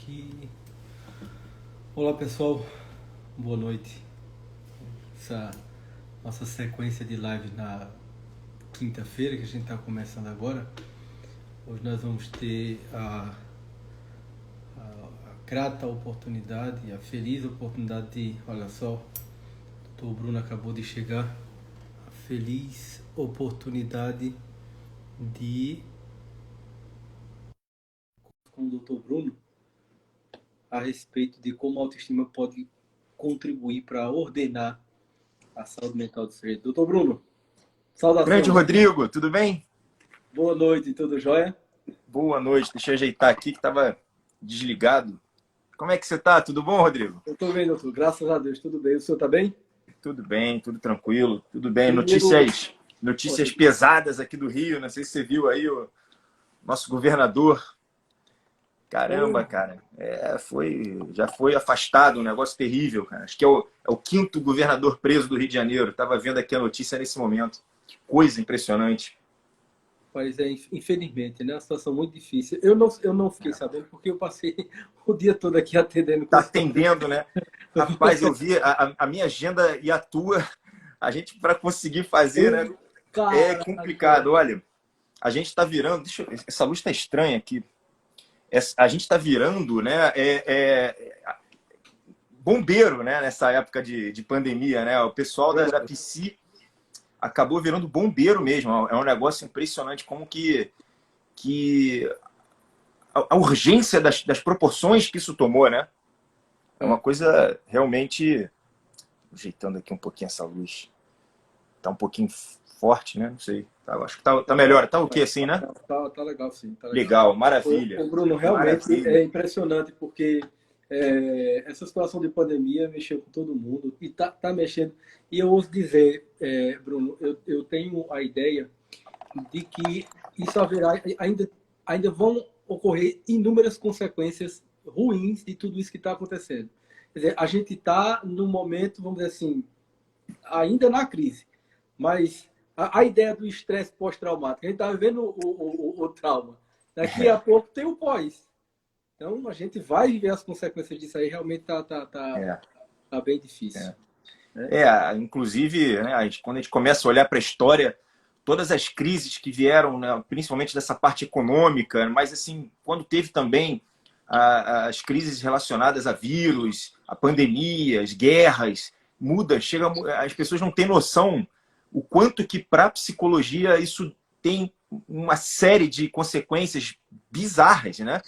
aqui. Olá pessoal, boa noite. Essa nossa sequência de live na quinta-feira que a gente está começando agora. Hoje nós vamos ter a grata oportunidade, a feliz oportunidade de, olha só, o Dr. Bruno acabou de chegar, a feliz oportunidade de com o Dr. Bruno a respeito de como a autoestima pode contribuir para ordenar a saúde mental do sujeito. Doutor Bruno, Grande saudações. Rodrigo, tudo bem? Boa noite, tudo jóia? Boa noite, deixa eu ajeitar aqui que estava desligado. Como é que você está? Tudo bom, Rodrigo? Eu estou bem, doutor. Graças a Deus, tudo bem. O senhor está bem? Tudo bem, tudo tranquilo, tudo bem. Primeiro, Notícias pesadas aqui do Rio, não sei se você viu aí o nosso governador. Caramba, cara, já foi afastado, um negócio terrível, cara. Acho que é o quinto governador preso do Rio de Janeiro. Estava vendo aqui a notícia nesse momento. Que coisa impressionante. pois é, infelizmente, né? Uma situação muito difícil. Eu não fiquei sabendo porque eu passei o dia todo aqui atendendo Tá consultório. atendendo, né? Rapaz, eu vi a minha agenda e a tua, a gente para conseguir fazer, né? É Cara, complicado. Olha, a gente está virando. Essa luz está estranha aqui. A gente está virando, né? Bombeiro, né? Nessa época de pandemia, né? O pessoal da PC acabou virando bombeiro mesmo. É um negócio impressionante como que a urgência das proporções que isso tomou, né? É uma coisa realmente. Ajeitando aqui um pouquinho essa luz. Tá um pouquinho forte, né? Não sei. Acho que tá melhor. Tá o quê assim, né? tá legal, sim. Tá legal. Legal, maravilha. O Bruno, realmente Maravilha. é impressionante porque essa situação de pandemia mexeu com todo mundo e tá mexendo. E eu ouso dizer, Bruno, eu tenho a ideia de que isso haverá, ainda vão ocorrer inúmeras consequências ruins de tudo isso que está acontecendo. Quer dizer, a gente está no momento, vamos dizer assim, ainda na crise, mas a ideia do estresse pós-traumático, a gente está vivendo o trauma. Daqui a pouco tem o pós. Então a gente vai viver as consequências disso aí, realmente tá bem difícil. Inclusive, né, quando a gente começa a olhar para a história, todas as crises que vieram, né, principalmente dessa parte econômica, mas assim, quando teve também as crises relacionadas a vírus, a pandemias, guerras, as pessoas não têm noção o quanto que para a psicologia isso tem uma série de consequências bizarras, né?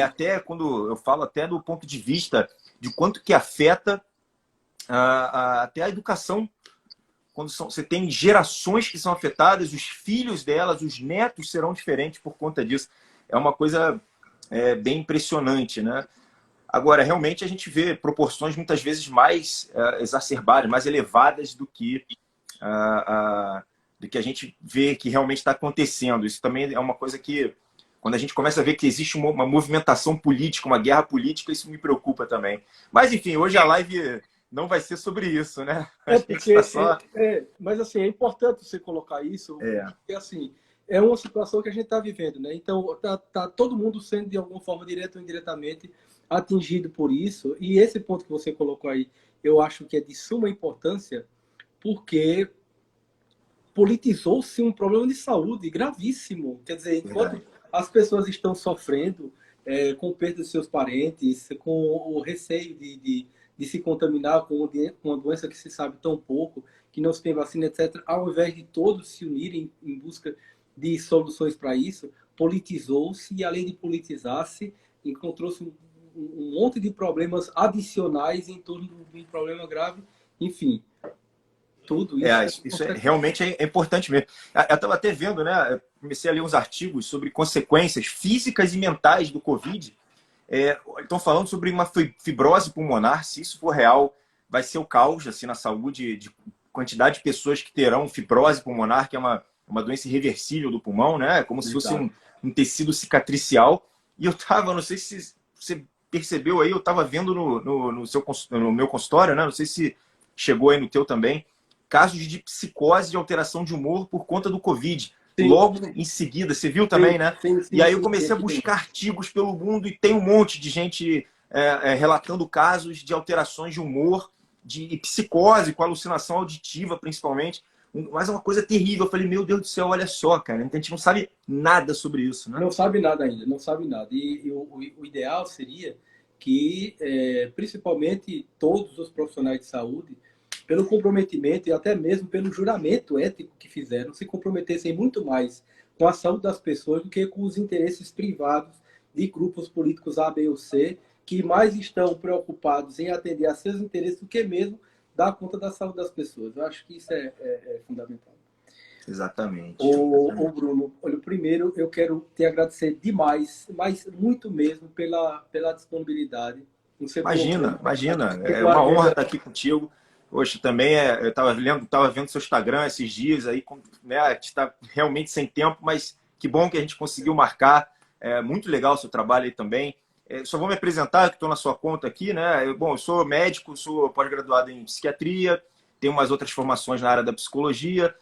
Até quando eu falo até do ponto de vista de quanto que afeta até a educação, quando você tem gerações que são afetadas, os filhos delas, os netos serão diferentes por conta disso. É uma coisa bem impressionante, né? Agora, realmente a gente vê proporções muitas vezes mais exacerbadas, mais elevadas do que a gente vê que realmente está acontecendo. Isso também é uma coisa que, quando a gente começa a ver que existe uma movimentação política, uma guerra política, isso me preocupa também. Mas, enfim, hoje a live não vai ser sobre isso, né? Mas assim, é importante você colocar isso, porque assim, é uma situação que a gente está vivendo, né? Então, tá todo mundo sendo, de alguma forma, direto ou indiretamente, atingido por isso. E esse ponto que você colocou aí, eu acho que é de suma importância, porque politizou-se um problema de saúde gravíssimo. Quer dizer, enquanto as pessoas estão sofrendo com perda de seus parentes, com o receio de se contaminar com uma doença que se sabe tão pouco, que não se tem vacina, etc., ao invés de todos se unirem em busca de soluções para isso, politizou-se e, além de politizar-se, encontrou-se um monte de problemas adicionais em torno de um problema grave. Enfim, tudo isso. Isso realmente é importante mesmo. Eu estava até vendo, né? Eu comecei a ler uns artigos sobre consequências físicas e mentais do Covid. Estão falando sobre uma fibrose pulmonar. Se isso for real, vai ser o caos assim, na saúde, de quantidade de pessoas que terão fibrose pulmonar, que é uma doença irreversível do pulmão, né? Como se fosse um tecido cicatricial. E eu estava, não sei se você percebeu aí, eu estava vendo no meu consultório, né? Não sei se chegou aí no teu também, casos de psicose e alteração de humor por conta do Covid. Sim, logo em seguida. Você viu sim, também, né? sim, E sim, aí eu sim, sim, comecei a aqui tem. buscar artigos pelo mundo e tem um monte de gente relatando casos de alterações de humor, de psicose, com alucinação auditiva, principalmente. Mas é uma coisa terrível. Eu falei, meu Deus do céu, olha só, cara. A gente não sabe nada sobre isso, né? Não sabe nada ainda, não sabe nada. E o ideal seria que, principalmente, todos os profissionais de saúde, pelo comprometimento e até mesmo pelo juramento ético que fizeram, se comprometessem muito mais com a saúde das pessoas do que com os interesses privados de grupos políticos A, B ou C, que mais estão preocupados em atender a seus interesses do que mesmo dar conta da saúde das pessoas. Eu acho que isso é fundamental. Exatamente. Ô Bruno, olha, primeiro eu quero te agradecer demais, mas muito mesmo pela disponibilidade. Não sei por Imagina, a imagina. gente tem É uma uma honra agenda. estar aqui contigo. Poxa, também eu estava vendo seu Instagram esses dias aí, né? A gente está realmente sem tempo, mas que bom que a gente conseguiu marcar. É muito legal o seu trabalho aí também. Só vou me apresentar, que estou na sua conta aqui, né? Eu sou médico, sou pós-graduado em psiquiatria, tenho umas outras formações na área da psicologia,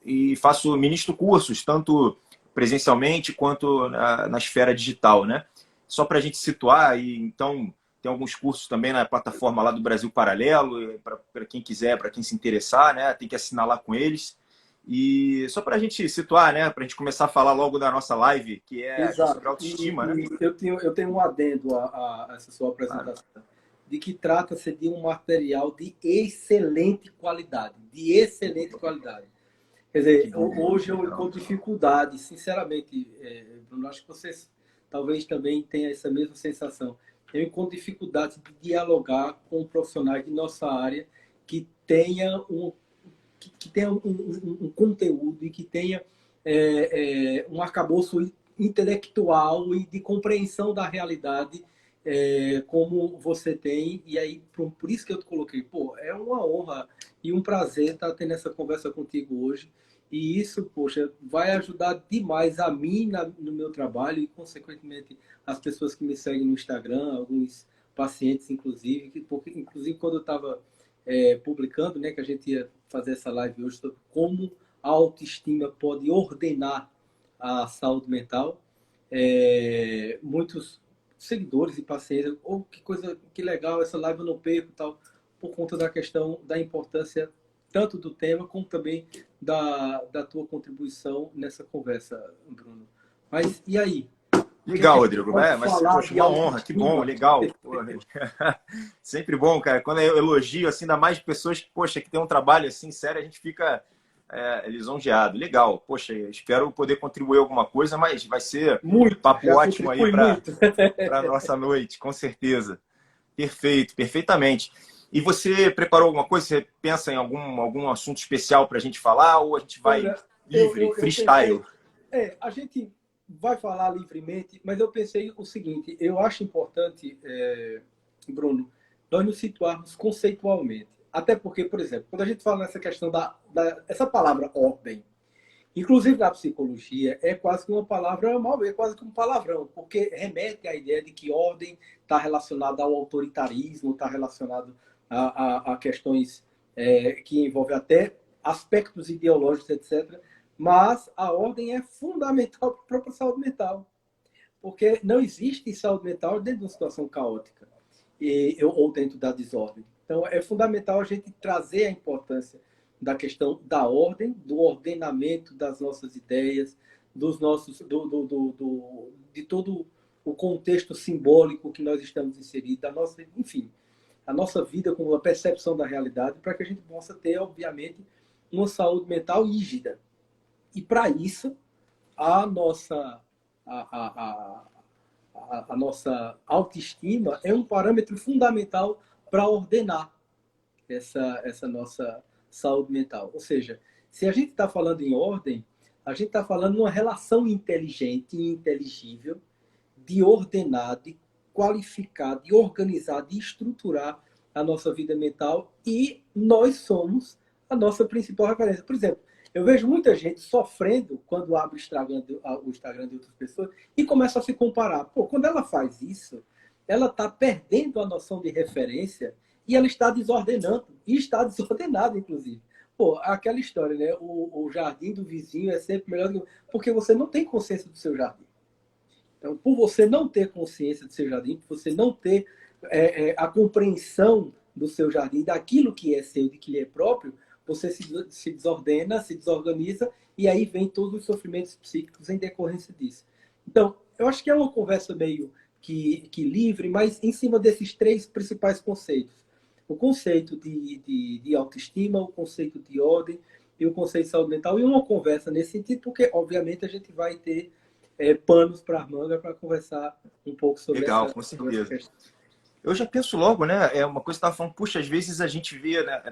e ministro cursos, tanto presencialmente quanto na esfera digital, né? Só para a gente situar, e então tem alguns cursos também na plataforma lá do Brasil Paralelo, para quem quiser, para quem se interessar, né? Tem que assinar lá com eles. E só para a gente situar, né? Para a gente começar a falar logo da nossa live, que é sobre Exato. autoestima, né? E eu tenho um adendo a essa sua Claro. apresentação, de que trata-se de um material de excelente qualidade, de excelente qualidade. Quer Que dizer, bom, hoje eu legal. encontro dificuldade, sinceramente, Bruno, acho que vocês talvez também tenham essa mesma sensação. Eu encontro dificuldade de dialogar com profissionais de nossa área que tenha um conteúdo e que tenha um arcabouço intelectual e de compreensão da realidade como você tem. E aí, por isso que eu te coloquei, pô, é uma honra e um prazer estar tendo essa conversa contigo hoje. E isso, poxa, vai ajudar demais a mim no meu trabalho e, consequentemente, as pessoas que me seguem no Instagram, alguns pacientes, inclusive, porque, inclusive, quando eu estava publicando, né, que a gente ia fazer essa live hoje sobre como a autoestima pode ordenar a saúde mental. Muitos seguidores e pacientes, oh, que coisa, que legal, essa live eu não perco, tal, por conta da questão da importância tanto do tema como também da tua contribuição nessa conversa, Bruno. Mas e aí? O que é que Legal, a gente Rodrigo. pode Mas, falar poxa, de uma honra, que bom, autoestima? legal. Pô, sempre bom, cara. Quando eu elogio, assim, ainda mais pessoas que, poxa, que tem um trabalho assim sério, a gente fica lisonjeado. Legal. Poxa, espero poder contribuir alguma coisa, mas vai ser Muito, papo já ótimo aí contribui para muito. a nossa noite, com certeza. Perfeito, perfeitamente. E você preparou alguma coisa? Você pensa em algum assunto especial para a gente falar ou a gente vai Olha, livre, eu freestyle? pensei, a gente vai falar livremente, mas eu pensei o seguinte, eu acho importante, Bruno, nós nos situarmos conceitualmente. Até porque, por exemplo, quando a gente fala nessa questão essa palavra ordem, inclusive na psicologia, é quase que uma palavra mal, é quase que um palavrão, porque remete à ideia de que ordem está relacionada ao autoritarismo, está relacionado a questões que envolvem até aspectos ideológicos, etc. Mas a ordem é fundamental para a própria saúde mental, porque não existe saúde mental dentro de uma situação caótica ou dentro da desordem. Então, é fundamental a gente trazer a importância da questão da ordem, do ordenamento das nossas ideias, dos nossos, de todo o contexto simbólico que nós estamos inseridos, da nossa, enfim, a nossa vida como a percepção da realidade, para que a gente possa ter, obviamente, uma saúde mental rígida. E para isso, a nossa, a nossa autoestima é um parâmetro fundamental para ordenar essa nossa saúde mental. Ou seja, se a gente está falando em ordem, a gente está falando de uma relação inteligente e inteligível de ordenar, de qualificar, de organizar, de estruturar a nossa vida mental e nós somos a nossa principal referência. Por exemplo, eu vejo muita gente sofrendo quando abre o Instagram de outras pessoas e começa a se comparar. Pô, quando ela faz isso, ela está perdendo a noção de referência e ela está desordenando. E está desordenada, inclusive. Pô, aquela história, né? O jardim do vizinho é sempre melhor do que... Porque você não tem consciência do seu jardim. Então, por você não ter consciência do seu jardim, por você não ter a compreensão do seu jardim, daquilo que é seu, de que lhe é próprio, você se desordena, se desorganiza, e aí vem todos os sofrimentos psíquicos em decorrência disso. Então, eu acho que é uma conversa meio que livre, mas em cima desses três principais conceitos. O conceito de autoestima, o conceito de ordem e o conceito de saúde mental, e uma conversa nesse sentido, porque, obviamente, a gente vai ter panos para a manga para conversar um pouco sobre Legal, com sobre essa certeza. questão. Eu já penso logo, né? É uma coisa que eu estava falando, puxa, às vezes a gente vê, né,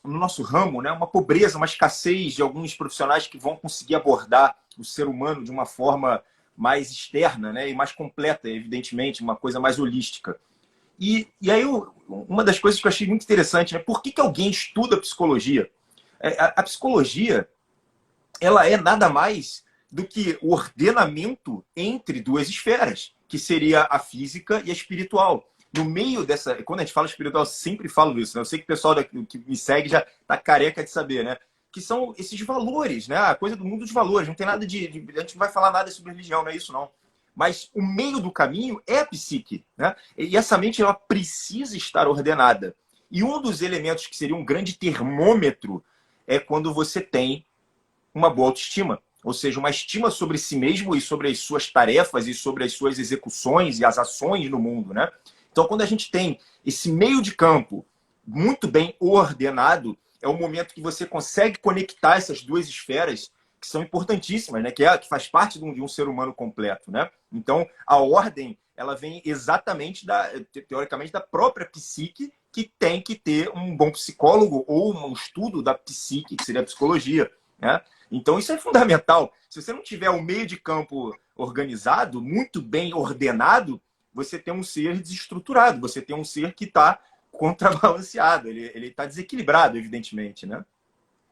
no nosso ramo, né, uma pobreza, uma escassez de alguns profissionais que vão conseguir abordar o ser humano de uma forma mais externa, né, e mais completa, evidentemente, uma coisa mais holística. E aí, uma das coisas que eu achei muito interessante, né? Por que alguém estuda psicologia? A psicologia, ela é nada mais do que o ordenamento entre duas esferas, que seria a física e a espiritual. No meio dessa... Quando a gente fala espiritual, eu sempre falo isso, né? Eu sei que o pessoal que me segue já está careca de saber, né? Que são esses valores, né? A coisa do mundo dos valores. Não tem nada de... A gente não vai falar nada sobre religião, não é isso, não. Mas o meio do caminho é a psique, né? E essa mente, ela precisa estar ordenada. E um dos elementos que seria um grande termômetro é quando você tem uma boa autoestima. Ou seja, uma estima sobre si mesmo e sobre as suas tarefas e sobre as suas execuções e as ações no mundo, né? Então, quando a gente tem esse meio de campo muito bem ordenado, é o momento que você consegue conectar essas duas esferas que são importantíssimas, né? Que faz parte de um ser humano completo, né? Então, a ordem, ela vem exatamente, teoricamente, da própria psique, que tem que ter um bom psicólogo ou um estudo da psique, que seria a psicologia, né? Então, isso é fundamental. Se você não tiver o meio de campo organizado, muito bem ordenado, você tem um ser desestruturado, você tem um ser que está contrabalanceado, ele está desequilibrado, evidentemente, né?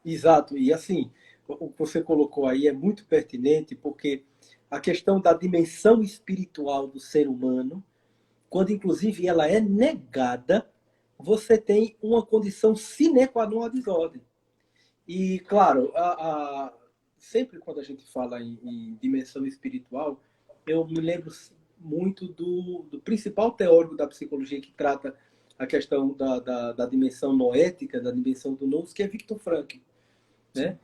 Exato. E assim, o que você colocou aí é muito pertinente, porque a questão da dimensão espiritual do ser humano, quando inclusive ela é negada, você tem uma condição sine qua non à desordem. E, claro, sempre quando a gente fala em dimensão espiritual, eu me lembro muito do principal teórico da psicologia que trata a questão da dimensão noética, da dimensão do nous, que é Viktor Frankl, né?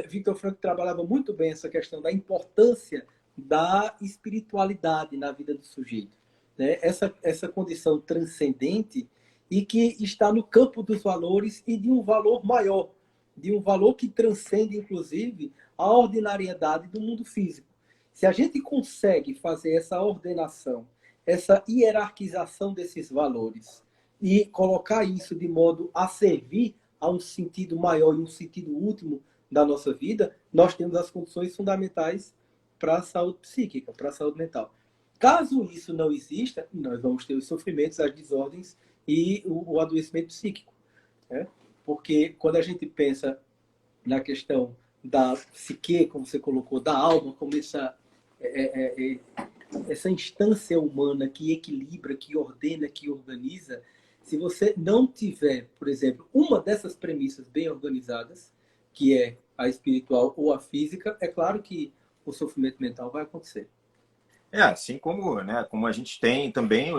Viktor Frankl trabalhava muito bem essa questão da importância da espiritualidade na vida do sujeito, né? Essa condição transcendente e que está no campo dos valores e de um valor maior, de um valor que transcende, inclusive, a ordinariedade do mundo físico. Se a gente consegue fazer essa ordenação, essa hierarquização desses valores e colocar isso de modo a servir a um sentido maior e um sentido último da nossa vida, nós temos as condições fundamentais para a saúde psíquica, para a saúde mental. Caso isso não exista, nós vamos ter os sofrimentos, as desordens e o adoecimento psíquico, né? Porque quando a gente pensa na questão da psique, como você colocou, da alma, como essa instância humana que equilibra, que ordena, que organiza, se você não tiver, por exemplo, uma dessas premissas bem organizadas, que é a espiritual ou a física, é claro que o sofrimento mental vai acontecer. Assim como, né, como a gente tem também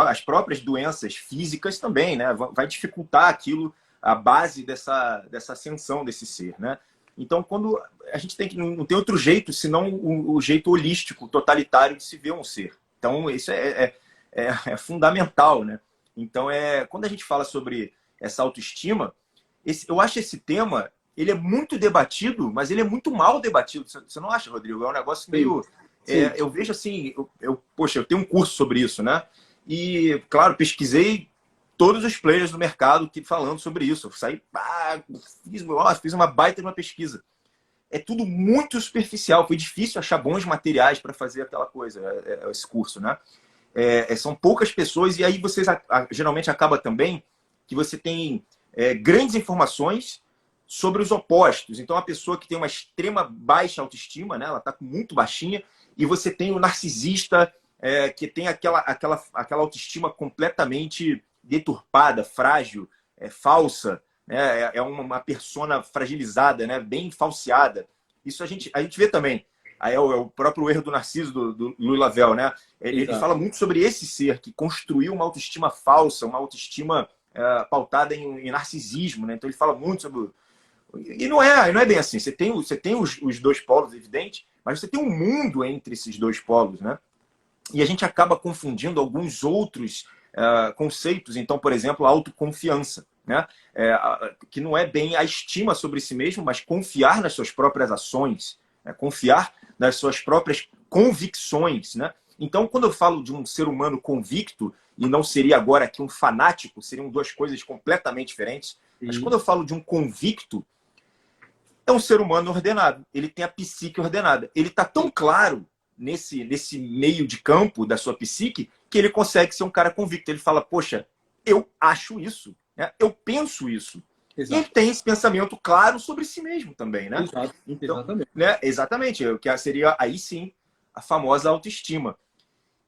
as próprias doenças físicas também, né, vai dificultar aquilo, a base dessa ascensão desse ser, né? Então, quando a gente não tem outro jeito, senão o jeito holístico, totalitário de se ver um ser. Então, isso é fundamental, né? Então, quando a gente fala sobre essa autoestima, eu acho esse tema, ele é muito debatido, mas ele é muito mal debatido. Você não acha, Rodrigo? É um negócio meio... Sim. Eu vejo assim, poxa, eu tenho um curso sobre isso, né? E, claro, pesquisei todos os players do mercado falando sobre isso. Eu saí, fiz uma baita de uma pesquisa. É tudo muito superficial. Foi difícil achar bons materiais para fazer aquela coisa, esse curso, né? São poucas pessoas e aí vocês geralmente acaba também que você tem grandes informações sobre os opostos. Então, a pessoa que tem uma extrema baixa autoestima, né? Ela está muito baixinha, e você tem o narcisista que tem aquela autoestima completamente deturpada, frágil, falsa, né? É uma persona fragilizada, né? Bem falseada. Isso a gente vê também. Aí é o próprio erro do Narciso, do Louis Lavelle, né? Ele Exato. fala muito sobre esse ser que construiu uma autoestima falsa, uma autoestima pautada em narcisismo, né? Então ele fala muito sobre... E não é bem assim. Você tem os dois polos, evidente, mas você tem um mundo entre esses dois polos, né? E a gente acaba confundindo alguns outros conceitos. Então, por exemplo, a autoconfiança, né? Que não é bem a estima sobre si mesmo, mas confiar nas suas próprias ações, né? Confiar nas suas próprias convicções, né? Então, quando eu falo de um ser humano convicto, e não seria agora aqui um fanático, seriam duas coisas completamente diferentes, mas Sim, quando eu falo de um convicto, é um ser humano ordenado. Ele tem a psique ordenada. Ele está tão sim, claro nesse meio de campo da sua psique que ele consegue ser um cara convicto. Ele fala, poxa, eu acho isso, né? Eu penso isso. E ele exato. tem esse pensamento claro sobre si mesmo também, né? Exato, Então, exatamente. né? Exatamente, o que seria aí sim a famosa autoestima.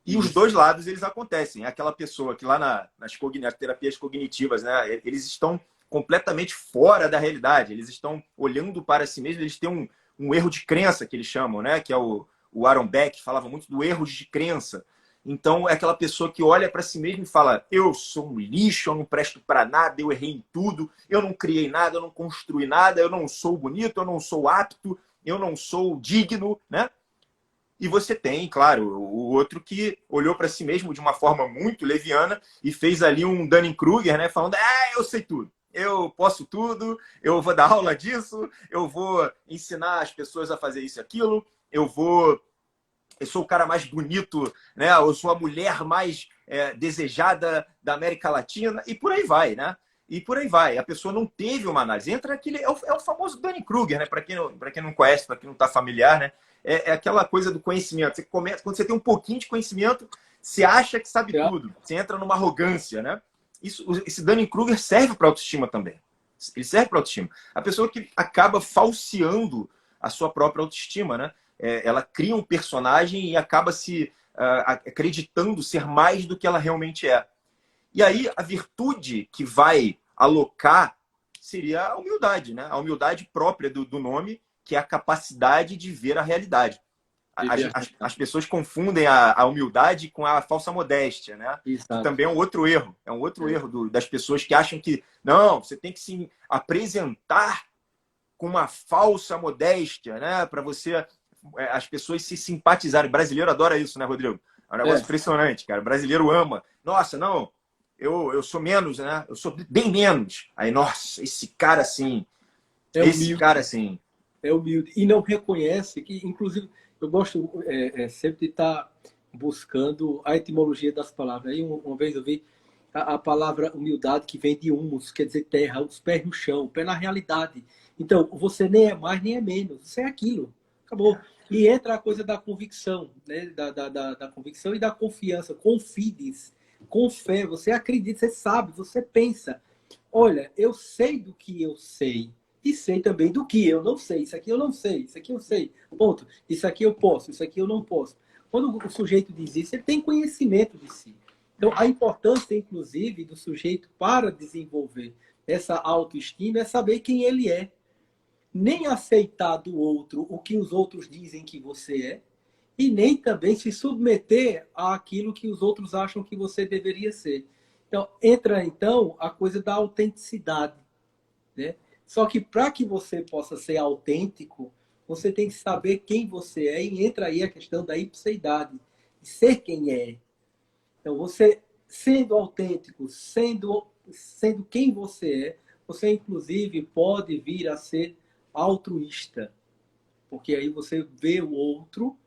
E os Isso. dois lados, eles acontecem. Aquela pessoa que lá nas terapias cognitivas, né, eles estão completamente fora da realidade. Eles estão olhando para si mesmos. Eles têm um erro de crença, que eles chamam, né, que é o Aaron Beck falava muito do erro de crença. Então, é aquela pessoa que olha para si mesmo e fala, eu sou um lixo, eu não presto para nada, eu errei em tudo, eu não criei nada, eu não construí nada, eu não sou bonito, eu não sou apto, eu não sou digno, né? E você tem, claro, o outro que olhou para si mesmo de uma forma muito leviana e fez ali um Dunning-Kruger, né? Falando, eu sei tudo, eu posso tudo, eu vou dar aula disso, eu vou ensinar as pessoas a fazer isso e aquilo, eu sou o cara mais bonito, né? Eu sou a mulher mais desejada da América Latina e por aí vai, né? E por aí vai. A pessoa não teve uma análise. Entra aquele. É o famoso Dunning-Kruger, né? Para quem não conhece, para quem não está familiar, né? É aquela coisa do conhecimento. Você começa, quando você tem um pouquinho de conhecimento, você acha que sabe tudo. Você entra numa arrogância, né? Esse Dunning-Kruger serve para autoestima também. Ele serve para autoestima. A pessoa que acaba falseando a sua própria autoestima, né? Ela cria um personagem e acaba se acreditando ser mais do que ela realmente é. E aí a virtude que vai alocar seria a humildade, né? A humildade própria do nome, que é a capacidade de ver a realidade. As pessoas confundem a humildade com a falsa modéstia, né? Que Exato. também é um outro erro. É um outro erro das pessoas que acham que não, você tem que se apresentar com uma falsa modéstia, né? Para você as pessoas se simpatizarem. O brasileiro adora isso, né, Rodrigo? É um negócio É, impressionante, cara. O brasileiro ama. Nossa, não, eu sou menos, né? Eu sou bem menos. Aí, nossa, esse cara assim, é esse cara humilde, assim. é humilde. E não reconhece que, inclusive, eu gosto sempre de estar buscando a etimologia das palavras. Aí uma vez eu vi a palavra humildade que vem de humus, quer dizer terra, os pés no chão, o pé na realidade. Então, você nem é mais nem é menos, você é aquilo. Acabou. E entra a coisa da convicção, né? Da convicção e da confiança. Confides, com fé, você acredita, você sabe, você pensa. Olha, eu sei do que eu sei. E sei também do que eu não sei. Isso aqui eu não sei, isso aqui eu sei. Ponto. Isso aqui eu posso, isso aqui eu não posso. Quando o sujeito diz isso, ele tem conhecimento de si. Então, a importância, inclusive, do sujeito para desenvolver essa autoestima é saber quem ele é. Nem aceitar do outro o que os outros dizem que você é, e nem também se submeter àquilo que os outros acham que você deveria ser. Então, entra então a coisa da autenticidade, né? Só que para que você possa ser autêntico, você tem que saber quem você é, e entra aí a questão da ipseidade, de ser quem é. Então, você sendo autêntico, sendo quem você é, você inclusive pode vir a ser altruísta, porque aí você vê o outro,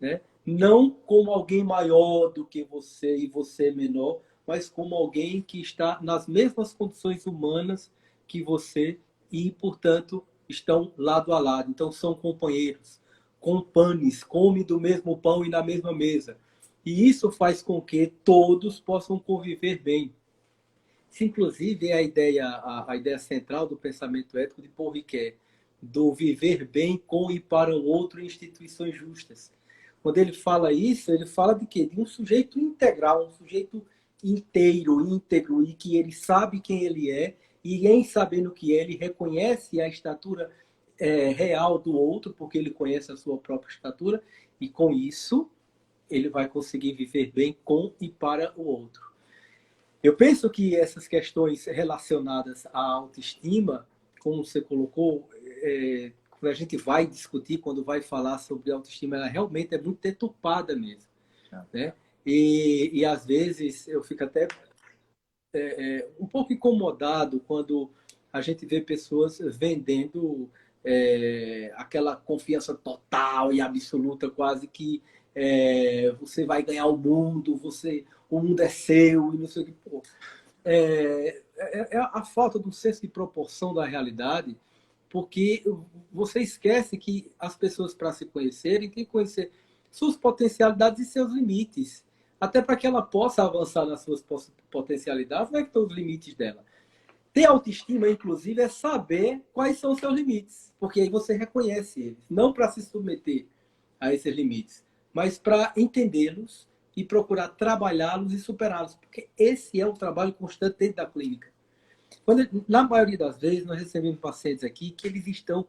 né, não como alguém maior do que você e você menor, mas como alguém que está nas mesmas condições humanas que você e, portanto, estão lado a lado. Então, são companheiros, companes, comem do mesmo pão e na mesma mesa. E isso faz com que todos possam conviver bem. Isso, inclusive, é a ideia central do pensamento ético de Paul Ricoeur, do viver bem com e para o outro em instituições justas. Quando ele fala isso, ele fala de quê? De um sujeito integral, um sujeito inteiro, íntegro, e que ele sabe quem ele é e em sabendo que é, ele reconhece a estatura real do outro, porque ele conhece a sua própria estatura, e com isso ele vai conseguir viver bem com e para o outro. Eu penso que essas questões relacionadas à autoestima, como você colocou, quando a gente vai discutir, quando vai falar sobre autoestima, ela realmente é muito deturpada mesmo. Né? E às vezes eu fico até um pouco incomodado quando a gente vê pessoas vendendo aquela confiança total e absoluta, quase que você vai ganhar o mundo, o mundo é seu, e não sei o que. Pô. É a falta do senso de proporção da realidade, porque você esquece que as pessoas, para se conhecerem, têm que conhecer suas potencialidades e seus limites. Até para que ela possa avançar nas suas potencialidades, não é que estão os limites dela. Ter autoestima, inclusive, é saber quais são os seus limites, porque aí você reconhece eles. Não para se submeter a esses limites, mas para entendê-los e procurar trabalhá-los e superá-los, porque esse é o trabalho constante dentro da clínica. Na maioria das vezes, nós recebemos pacientes aqui que eles estão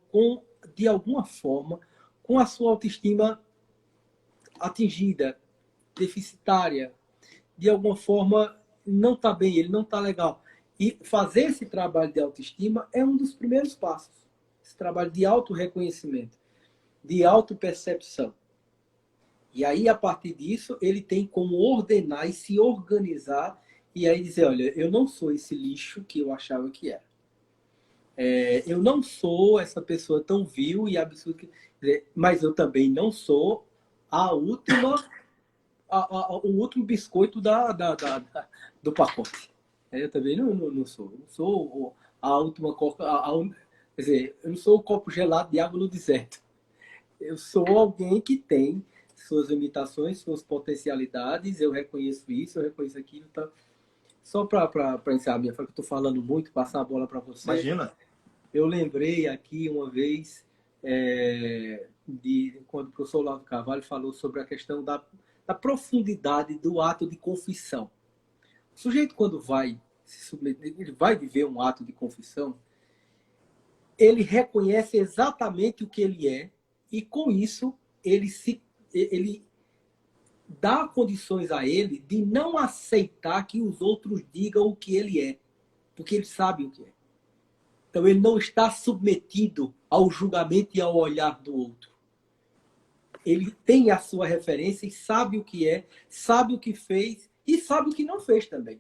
de alguma forma, com a sua autoestima atingida, deficitária, de alguma forma não está bem, ele não está legal. E fazer esse trabalho de autoestima é um dos primeiros passos. Esse trabalho de autorreconhecimento, de autopercepção. E aí, a partir disso, ele tem como ordenar e se organizar e aí dizer, olha, eu não sou esse lixo que eu achava que era. Eu não sou essa pessoa tão vil e absurda, mas eu também não sou o último biscoito do pacote. Eu também não sou. Eu não sou a última coca. Quer dizer, eu não sou o copo gelado de água no deserto. Eu sou alguém que tem suas limitações, suas potencialidades. Eu reconheço isso, eu reconheço aquilo. Então, só para encerrar minha fala, que eu estou falando muito, passar a bola para você. Imagina. Eu lembrei aqui uma vez quando o professor Olavo Carvalho falou sobre a questão da profundidade do ato de confissão. O sujeito, quando vai se submeter, ele vai viver um ato de confissão, ele reconhece exatamente o que ele é e, com isso, ele dá condições a ele de não aceitar que os outros digam o que ele é, porque ele sabe o que é. Então, ele não está submetido ao julgamento e ao olhar do outro. Ele tem a sua referência e sabe o que é, sabe o que fez e sabe o que não fez também.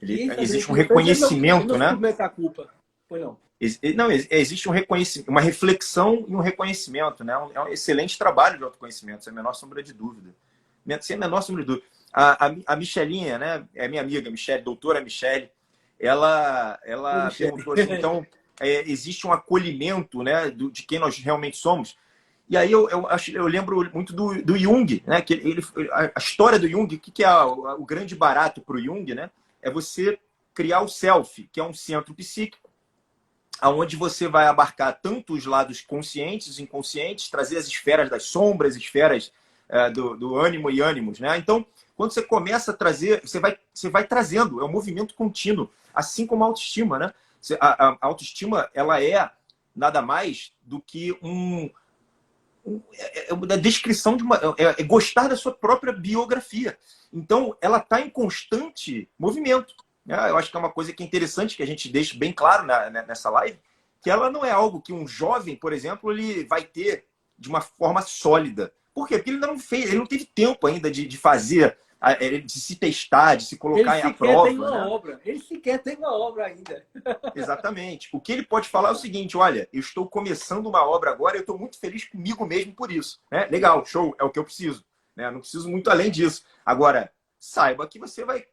Existe um reconhecimento, né? Não a culpa. Foi não. Não, existe um reconhecimento, uma reflexão e um reconhecimento, né? É um excelente trabalho de autoconhecimento, sem a menor sombra de dúvida. Sem a menor sombra de dúvida. A Michelinha, né? É minha amiga, doutora Michele, ela perguntou assim, então, existe um acolhimento, né, de quem nós realmente somos? E aí eu lembro muito do Jung, né? Que a história do Jung, o que é o grande barato para o Jung, né? É você criar o self, que é um centro psíquico, onde você vai abarcar tanto os lados conscientes e inconscientes, trazer as esferas das sombras, esferas do ânimo e ânimos, né? Então, quando você começa a trazer, você vai trazendo, é um movimento contínuo, assim como a autoestima, né? A autoestima, ela é nada mais do que uma descrição de gostar da sua própria biografia. Então, ela está em constante movimento. Eu acho que é uma coisa que é interessante, que a gente deixa bem claro nessa live, que ela não é algo que um jovem, por exemplo, ele vai ter de uma forma sólida. Por quê? Porque ele não fez, ele não teve tempo ainda de fazer, de se testar, de se colocar à prova. Ele sequer tem uma obra ainda. Exatamente. O que ele pode falar é o seguinte, olha, eu estou começando uma obra agora e eu estou muito feliz comigo mesmo por isso. Né? Legal, show, é o que eu preciso. Né? Não preciso muito além disso. Agora, saiba que você vai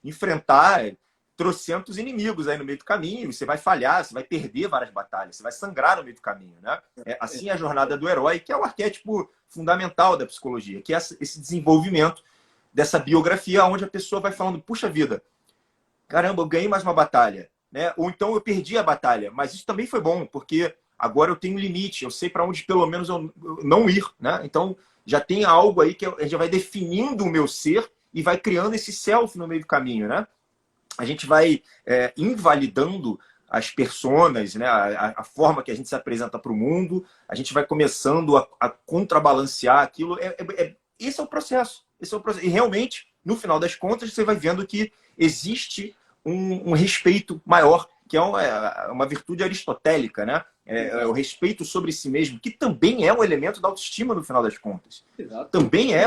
enfrentar trocentos inimigos aí no meio do caminho, você vai falhar, você vai perder várias batalhas, você vai sangrar no meio do caminho. Né? Assim é a jornada do herói, que é o arquétipo fundamental da psicologia, que é esse desenvolvimento dessa biografia, onde a pessoa vai falando, puxa vida, caramba, eu ganhei mais uma batalha, né? Ou então eu perdi a batalha, mas isso também foi bom, porque agora eu tenho um limite, eu sei para onde pelo menos eu não ir, né? Então já tem algo aí que já vai definindo o meu ser e vai criando esse self no meio do caminho, né? a gente vai invalidando as personas, né? A forma que a gente se apresenta para o mundo, a gente vai começando a contrabalancear aquilo. Esse é o processo. Esse é o processo. E realmente, no final das contas, você vai vendo que existe um respeito maior, que é uma virtude aristotélica, né? É o respeito sobre si mesmo, que também é um elemento da autoestima no final das contas. Exato. Também é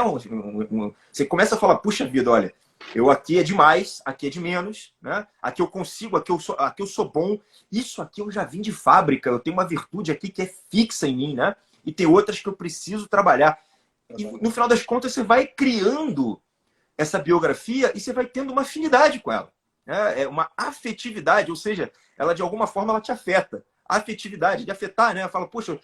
você começa a falar, puxa vida, olha, eu aqui é demais, aqui é de menos, né? Aqui eu consigo, aqui eu sou bom. Isso aqui eu já vim de fábrica, eu tenho uma virtude aqui que é fixa em mim, né? E tem outras que eu preciso trabalhar. E no final das contas você vai criando essa biografia e você vai tendo uma afinidade com ela. Né? É uma afetividade, ou seja, ela de alguma forma ela te afeta. A afetividade, de afetar, né? Fala, poxa,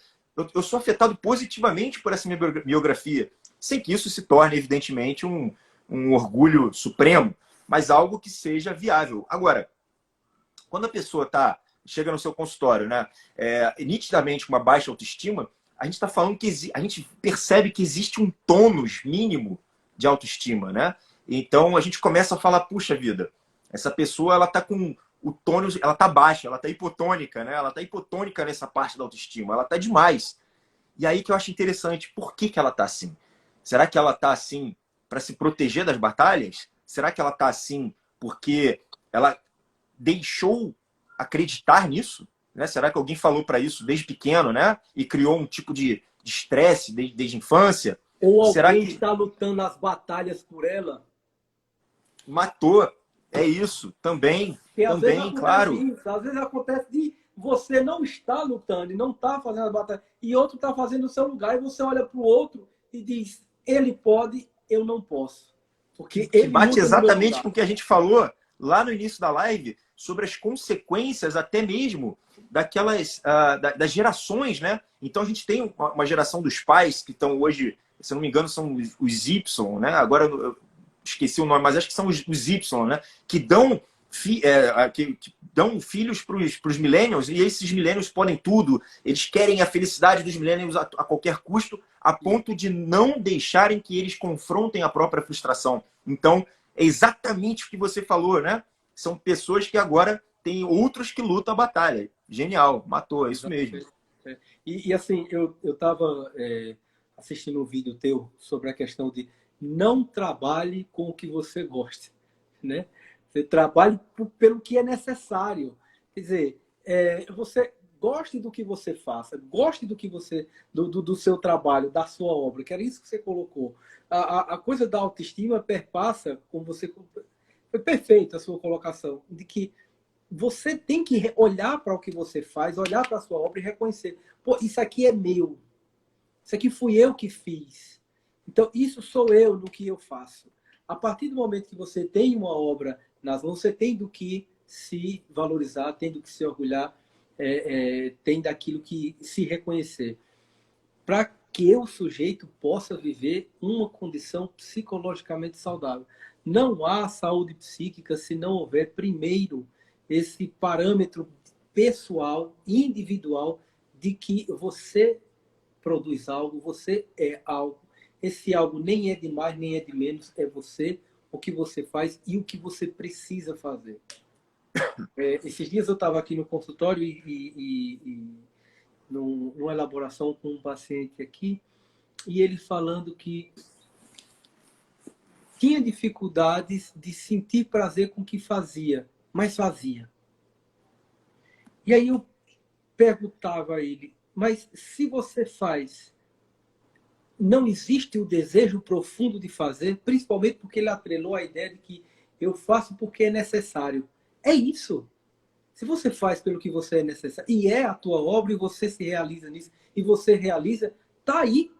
eu sou afetado positivamente por essa minha biografia, sem que isso se torne, evidentemente, um orgulho supremo, mas algo que seja viável. Agora, quando a pessoa chega no seu consultório, né, nitidamente com uma baixa autoestima, a gente está falando que a gente percebe que existe um tônus mínimo de autoestima, né? Então a gente começa a falar, puxa vida, essa pessoa ela está com o tônus, ela está baixa, ela está hipotônica, né? Ela está hipotônica nessa parte da autoestima, ela está demais. E aí que eu acho interessante, por que ela está assim? Será que ela está assim para se proteger das batalhas? Será que ela está assim porque ela deixou acreditar nisso? Né? Será que alguém falou para isso desde pequeno, né? E criou um tipo de estresse desde a infância? Ou Será alguém que está lutando as batalhas por ela? matou? É isso, também, Porque às vezes também, acontece claro. isso, às vezes acontece de você não estar lutando e não estar fazendo a batalha, e outro está fazendo o seu lugar, e você olha para o outro e diz, ele pode, eu não posso. Porque Que ele bate luta no meu exatamente lugar. com o que a gente falou lá no início da live sobre as consequências até mesmo das gerações, né? Então a gente tem uma geração dos pais que estão hoje, se eu não me engano, são os Y, né? Agora eu esqueci o nome, mas acho que são os Y, né? Que dão que dão filhos para os millennials, e esses millennials podem tudo, eles querem a felicidade dos millennials a qualquer custo, a ponto de não deixarem que eles confrontem a própria frustração. Então, é exatamente o que você falou, né? São pessoas que agora têm outros que lutam a batalha. Genial, matou, é isso mesmo. E assim, eu estava assistindo um vídeo teu sobre a questão de não trabalhe com o que você gosta, né? Você trabalhe pelo que é necessário. Quer dizer, você goste do que você faça, goste do que você do seu trabalho, da sua obra, que era isso que você colocou. A coisa da autoestima perpassa, como você foi perfeita a sua colocação, de que você tem que olhar para o que você faz, olhar para a sua obra e reconhecer, pô, isso aqui é meu. Isso aqui fui eu que fiz. Então, isso sou eu no que eu faço. A partir do momento que você tem uma obra nas mãos, você tem do que se valorizar, tem do que se orgulhar, tem daquilo que se reconhecer. Para que o sujeito possa viver uma condição psicologicamente saudável. Não há saúde psíquica se não houver, primeiro, esse parâmetro pessoal, individual, de que você produz algo, você é algo. Esse algo nem é de mais, nem é de menos, é você, o que você faz e o que você precisa fazer. Esses dias eu estava aqui no consultório e numa elaboração com um paciente aqui, e ele falando que tinha dificuldades de sentir prazer com o que fazia, mas fazia. E aí eu perguntava a ele, mas se você faz, não existe o desejo profundo de fazer, principalmente porque ele atrelou a ideia de que eu faço porque é necessário. É isso. Se você faz pelo que você é necessário, e é a tua obra, e você se realiza nisso, e você realiza, tá aí.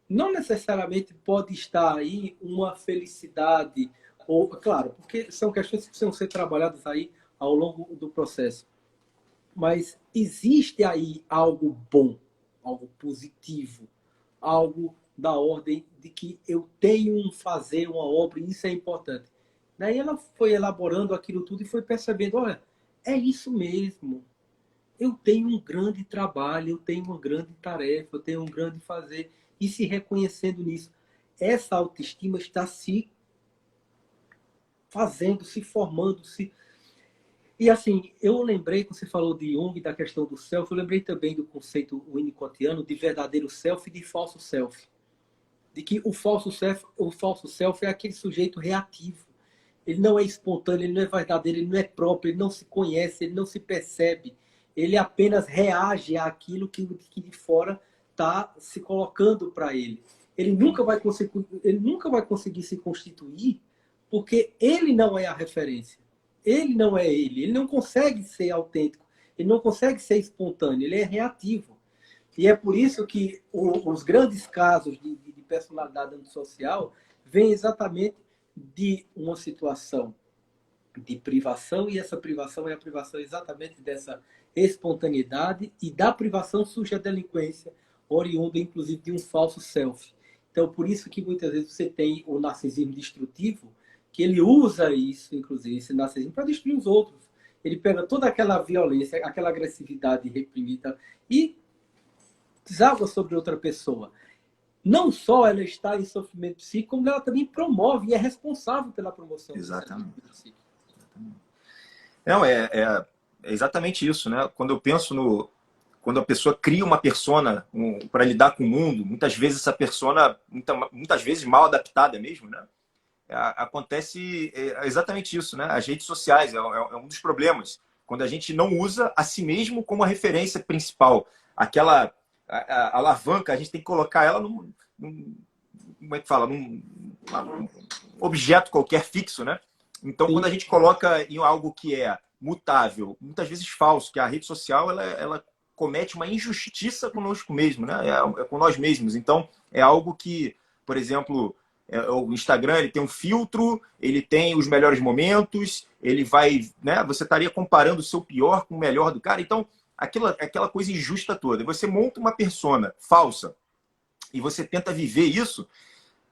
Não necessariamente pode estar aí uma felicidade, ou, claro, porque são questões que precisam ser trabalhadas aí ao longo do processo. Mas existe aí algo bom, algo positivo, algo da ordem de que eu tenho um fazer uma obra e isso é importante. Daí ela foi elaborando aquilo tudo e foi percebendo, olha, é isso mesmo. Eu tenho um grande trabalho, eu tenho uma grande tarefa, eu tenho um grande fazer. E se reconhecendo nisso, essa autoestima está se fazendo, se formando, se... E assim, eu lembrei, quando você falou de Jung, da questão do self, eu lembrei também do conceito winnicottiano de verdadeiro self e de falso self. De que o falso self é aquele sujeito reativo. Ele não é espontâneo, ele não é verdadeiro, ele não é próprio, ele não se conhece, ele não se percebe. Ele apenas reage àquilo que de fora está se colocando para ele. Ele nunca vai conseguir se constituir porque ele não é a referência. Ele não é ele não consegue ser autêntico, ele não consegue ser espontâneo, ele é reativo. E é por isso que os grandes casos de personalidade antissocial vêm exatamente de uma situação de privação, e essa privação é a privação exatamente dessa espontaneidade, e da privação surge a delinquência, oriunda inclusive de um falso self. Então, por isso que muitas vezes você tem o narcisismo destrutivo, que ele usa isso, inclusive, esse narcisismo, para destruir os outros. Ele pega toda aquela violência, aquela agressividade reprimida e deságua sobre outra pessoa. Não só ela está em sofrimento psíquico, como ela também promove e é responsável pela promoção do sofrimento psíquico. Não, é exatamente isso, né? Quando eu penso quando a pessoa cria uma persona para lidar com o mundo, muitas vezes essa persona, muitas vezes mal adaptada mesmo, né? Acontece exatamente isso, né? As redes sociais é um dos problemas. Quando a gente não usa a si mesmo como a referência principal, aquela alavanca, a gente tem que colocar ela como é que fala? Num objeto qualquer fixo, né? Então, quando a gente coloca em algo que é mutável, muitas vezes falso, que a rede social ela comete uma injustiça conosco mesmo, né? É com nós mesmos. Então, é algo que, por exemplo, o Instagram, ele tem um filtro, ele tem os melhores momentos, ele vai, né? Você estaria comparando o seu pior com o melhor do cara. Então, aquela coisa injusta toda. Você monta uma persona falsa e você tenta viver isso,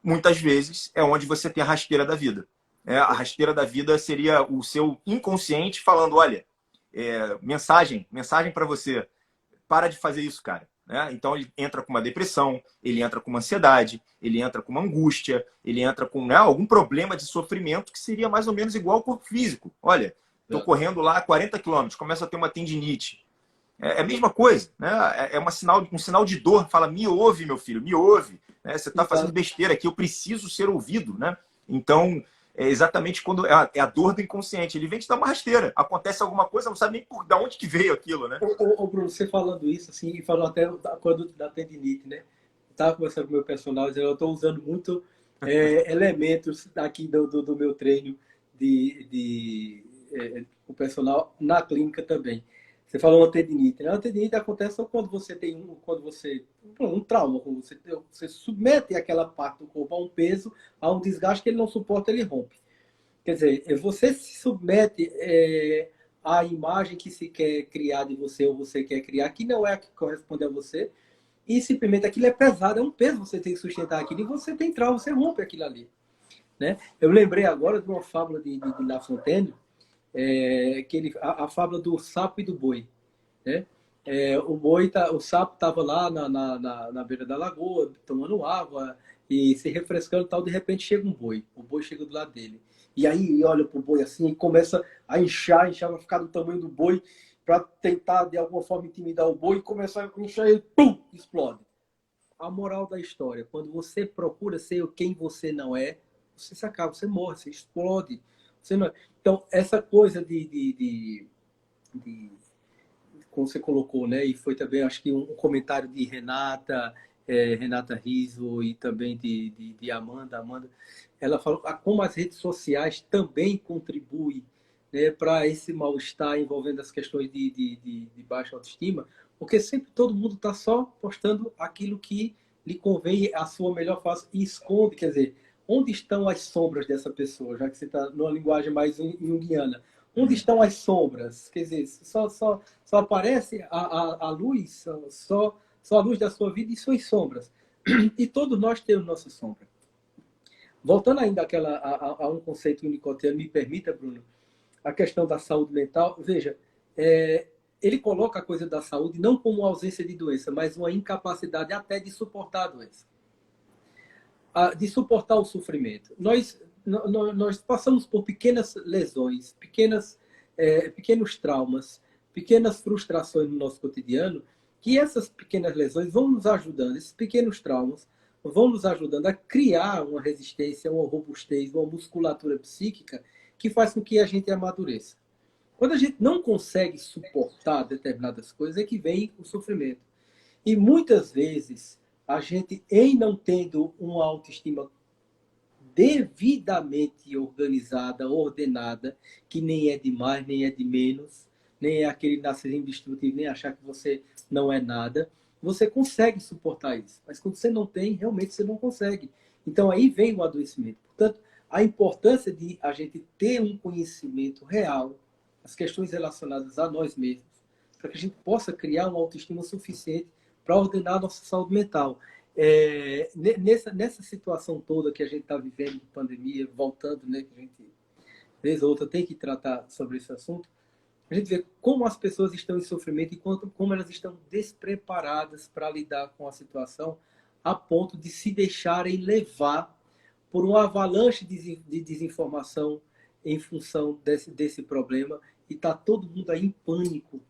muitas vezes é onde você tem a rasteira da vida. A rasteira da vida seria o seu inconsciente falando, olha, mensagem para você, para de fazer isso, cara. Né? Então ele entra com uma depressão, ele entra com uma ansiedade, ele entra com uma angústia, ele entra com, né, algum problema de sofrimento que seria mais ou menos igual ao corpo físico. Olha, estou correndo lá 40 quilômetros, começo a ter uma tendinite. É a mesma coisa, né? Um sinal de dor. Fala, me ouve, meu filho, me ouve. Né? Você está fazendo besteira aqui, eu preciso ser ouvido. Né? Então, é exatamente quando é a dor do inconsciente. Ele vem te dar uma rasteira. Acontece alguma coisa, não sabe nem de onde que veio aquilo. Né? Bruno, você falando isso, assim, e falou até da tendinite, né? Eu estava conversando com o meu personal, eu estou usando muito elementos aqui do meu treino o personal na clínica também. Você falou uma tendinite, né? A tendinite acontece só quando você tem um trauma, quando você submete aquela parte do corpo a um peso, a um desgaste que ele não suporta, ele rompe. Quer dizer, você se submete à imagem que se quer criar de você ou você quer criar, que não é a que corresponde a você, e simplesmente aquilo é pesado, é um peso, você tem que sustentar aquilo, e você tem trauma, você rompe aquilo ali. Né? Eu lembrei agora de uma fábula de La Fontaine, a fábula do sapo e do boi. Né? O sapo estava lá na beira da lagoa, tomando água e se refrescando e tal. De repente chega um boi. O boi chega do lado dele. E aí olha para o boi assim e começa a inchar, vai ficar do tamanho do boi para tentar de alguma forma intimidar o boi e começa a inchar e pum, explode. A moral da história: quando você procura ser quem você não é, você se acaba, você morre, você explode. Você não... Então, essa coisa como você colocou, né? E foi também, acho que um comentário de Renata Rizzo e também de Amanda. Ela falou como as redes sociais também contribuem, né, para esse mal-estar envolvendo as questões de baixa autoestima, porque sempre todo mundo está só postando aquilo que lhe convém, a sua melhor face, e esconde, quer dizer, onde estão as sombras dessa pessoa, já que você está numa linguagem mais junguiana. Onde estão as sombras? Quer dizer, só aparece a luz, só a luz da sua vida e suas sombras. E todos nós temos nossa sombra. Voltando ainda a um conceito winnicottiano, me permita, Bruno, a questão da saúde mental. Veja, ele coloca a coisa da saúde não como uma ausência de doença, mas uma incapacidade até de suportar a doença. De suportar o sofrimento. nós passamos por pequenas lesões, pequenos traumas, pequenas frustrações no nosso cotidiano, que essas pequenas lesões vão nos ajudando, esses pequenos traumas vão nos ajudando a criar uma resistência, uma robustez, uma musculatura psíquica que faz com que a gente amadureça. Quando a gente não consegue suportar determinadas coisas, é que vem o sofrimento. E muitas vezes, a gente, em não tendo uma autoestima devidamente organizada, ordenada, que nem é de mais, nem é de menos, nem é aquele narcisismo destrutivo, nem achar que você não é nada, você consegue suportar isso. Mas quando você não tem, realmente você não consegue. Então aí vem o adoecimento. Portanto, a importância de a gente ter um conhecimento real, as questões relacionadas a nós mesmos, para que a gente possa criar uma autoestima suficiente para ordenar a nossa saúde mental. Nessa situação toda que a gente está vivendo de pandemia, voltando, né, que a gente, vez ou outra, tem que tratar sobre esse assunto, a gente vê como as pessoas estão em sofrimento e como elas estão despreparadas para lidar com a situação, a ponto de se deixarem levar por uma avalanche de desinformação em função desse problema, e está todo mundo aí em pânico.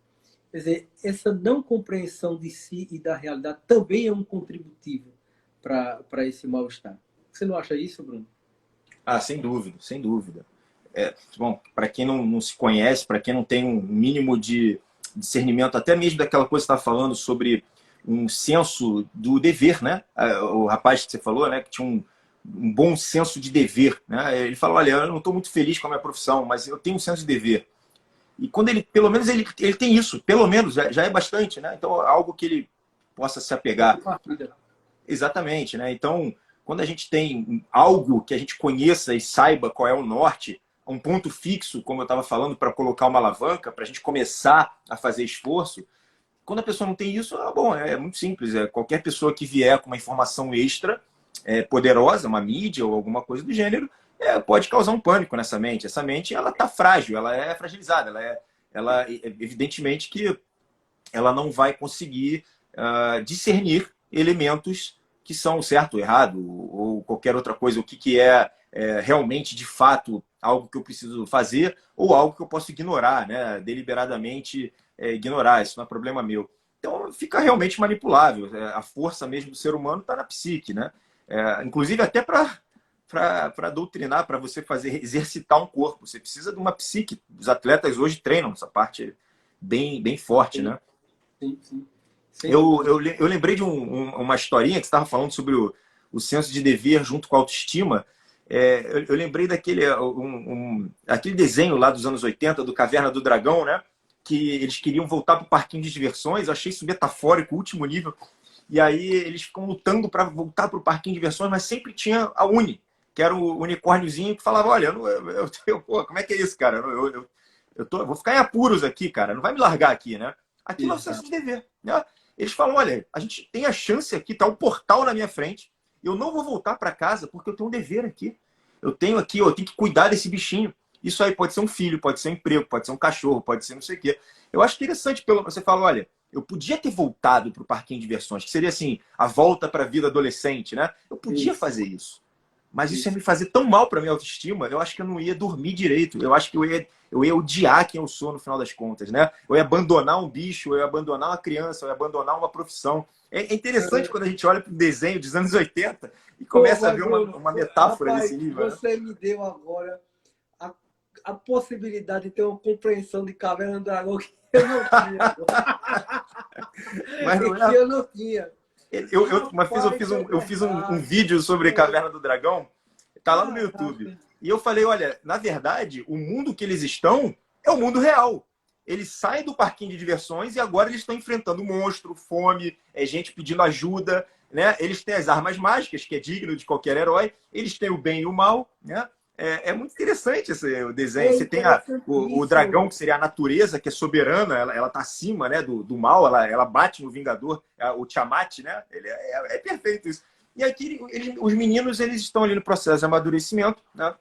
Quer dizer, essa não compreensão de si e da realidade também é um contributivo para esse mal-estar. Você não acha isso, Bruno? Ah, sem dúvida, sem dúvida. Bom, para quem não se conhece, para quem não tem um mínimo de discernimento, até mesmo daquela coisa que você está falando sobre um senso do dever, né? O rapaz que você falou, né, que tinha um bom senso de dever, né? Ele falou, olha, eu não estou muito feliz com a minha profissão, mas eu tenho um senso de dever. E quando ele, pelo menos ele tem isso, pelo menos, já é bastante, né? Então, algo que ele possa se apegar. Exatamente, né? Então, quando a gente tem algo que a gente conheça e saiba qual é o norte, um ponto fixo, como eu estava falando, para colocar uma alavanca, para a gente começar a fazer esforço, quando a pessoa não tem isso, bom, é muito simples. Qualquer pessoa que vier com uma informação extra, poderosa, uma mídia ou alguma coisa do gênero, pode causar um pânico nessa mente. Essa mente, ela está frágil, ela é fragilizada, evidentemente que ela não vai conseguir discernir elementos que são certo ou errado, ou qualquer outra coisa, o que é realmente, de fato, algo que eu preciso fazer, ou algo que eu posso ignorar, né? Deliberadamente ignorar, isso não é problema meu. Então, fica realmente manipulável. A força mesmo do ser humano está na psique, né? Inclusive, até para doutrinar, para você exercitar um corpo. Você precisa de uma psique. Os atletas hoje treinam essa parte bem forte, sim, né? Sim, sim. Eu lembrei de uma historinha que você estava falando sobre o senso de dever junto com a autoestima. Eu lembrei daquele aquele desenho lá dos anos 80, do Caverna do Dragão, né? Que eles queriam voltar para o parquinho de diversões. Eu achei isso metafórico, último nível. E aí eles ficam lutando para voltar para o parquinho de diversões, mas sempre tinha a Uni, que era o unicórniozinho que falava, olha, pô, como é que é isso, cara? Eu vou ficar em apuros aqui, cara. Não vai me largar aqui, né? Aquilo é o senso de dever, né? Eles falam, olha, a gente tem a chance aqui, tá um portal na minha frente, eu não vou voltar para casa porque eu tenho um dever aqui. Eu tenho que cuidar desse bichinho. Isso aí pode ser um filho, pode ser um emprego, pode ser um cachorro, pode ser não sei o quê. Eu acho interessante, você fala, olha, eu podia ter voltado para o parquinho de diversões, que seria assim, a volta para a vida adolescente, né? Eu podia fazer isso. Mas isso ia me fazer tão mal para minha autoestima, eu acho que eu não ia dormir direito. Eu acho que eu ia odiar quem eu sou no final das contas, né? Eu ia abandonar um bicho, eu ia abandonar uma criança, eu ia abandonar uma profissão. É interessante quando a gente olha para o desenho dos anos 80 e começa a ver uma metáfora desse nível. Você me deu agora a possibilidade de ter uma compreensão de Caverna do Dragão que eu não tinha. Mas não é... que eu não tinha. Eu fiz um vídeo sobre Caverna do Dragão, tá lá no YouTube. E eu falei, olha, na verdade, o mundo que eles estão é o mundo real. Eles saem do parquinho de diversões e agora eles estão enfrentando monstro, fome, gente pedindo ajuda, né? Eles têm as armas mágicas, que é digno de qualquer herói. Eles têm o bem e o mal, né? É muito interessante esse desenho. Você tem o dragão, que seria a natureza, que é soberana, ela tá acima, né, do mal, ela bate no Vingador, o Tiamat, né? É perfeito isso. E aqui os meninos, eles estão ali no processo de amadurecimento, né?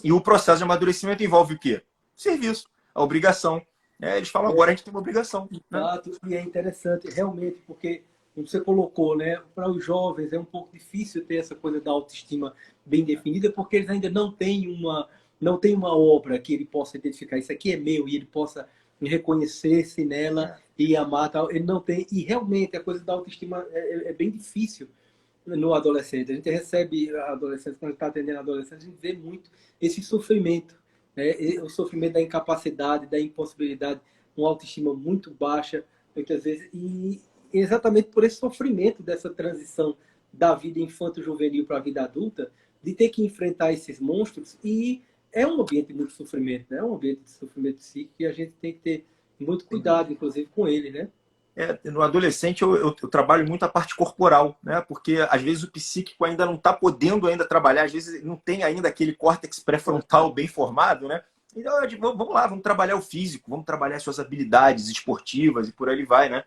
E o processo de amadurecimento envolve o quê? Serviço, a obrigação. Eles falam, agora a gente tem uma obrigação. Exato, né? E é interessante, realmente, porque como você colocou, né? Para os jovens é um pouco difícil ter essa coisa da autoestima bem definida, porque eles ainda não tem uma obra que ele possa identificar, isso aqui é meu, e ele possa reconhecer-se nela e amar tal. Ele não tem, e realmente a coisa da autoestima é bem difícil no adolescente. A gente recebe adolescentes, quando está atendendo adolescentes, a gente vê muito esse sofrimento, né? O sofrimento da incapacidade, da impossibilidade, uma autoestima muito baixa, muitas vezes, e exatamente por esse sofrimento dessa transição da vida infanto-juvenil para a vida adulta, de ter que enfrentar esses monstros, e é um ambiente de muito sofrimento, né? É um ambiente de sofrimento psíquico e a gente tem que ter muito cuidado, inclusive, com ele, né? No adolescente eu trabalho muito a parte corporal, né? Porque às vezes o psíquico ainda não está podendo ainda trabalhar, às vezes não tem ainda aquele córtex pré-frontal bem formado, né? Então, eu digo, vamos lá, vamos trabalhar o físico, vamos trabalhar suas habilidades esportivas e por aí vai, né?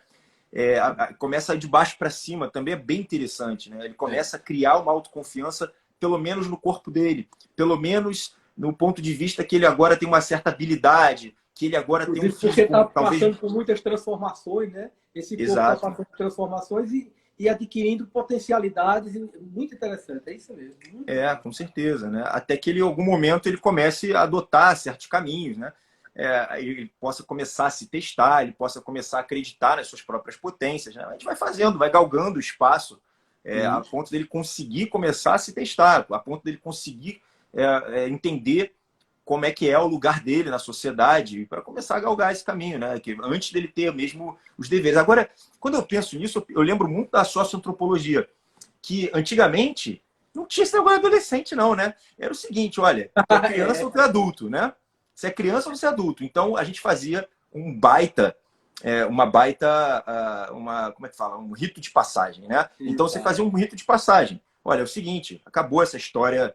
Começa de baixo para cima, também é bem interessante, né? Ele começa a criar uma autoconfiança, pelo menos no corpo dele, pelo menos no ponto de vista que ele agora tem uma certa habilidade, que ele agora tem um físico... Porque está passando por muitas transformações, né? Esse corpo está passando por transformações e adquirindo potencialidades muito interessantes. É isso mesmo. Com certeza, né? Até que ele, em algum momento, ele comece a adotar certos caminhos, né? Ele possa começar a se testar, ele possa começar a acreditar nas suas próprias potências, né? A gente vai fazendo, vai galgando o espaço, a ponto dele conseguir começar a se testar, a ponto dele conseguir entender como é que é o lugar dele na sociedade, para começar a galgar esse caminho, né? Que antes dele ter mesmo os deveres. Agora, quando eu penso nisso, eu lembro muito da socioantropologia, que antigamente não tinha esse negócio de adolescente, não, né? Era o seguinte, olha, tu é criança ou tu é adulto, né? Você é criança ou você é adulto. Então, a gente fazia como é que fala? Um rito de passagem, né? Então, você fazia um rito de passagem. Olha, é o seguinte, acabou essa história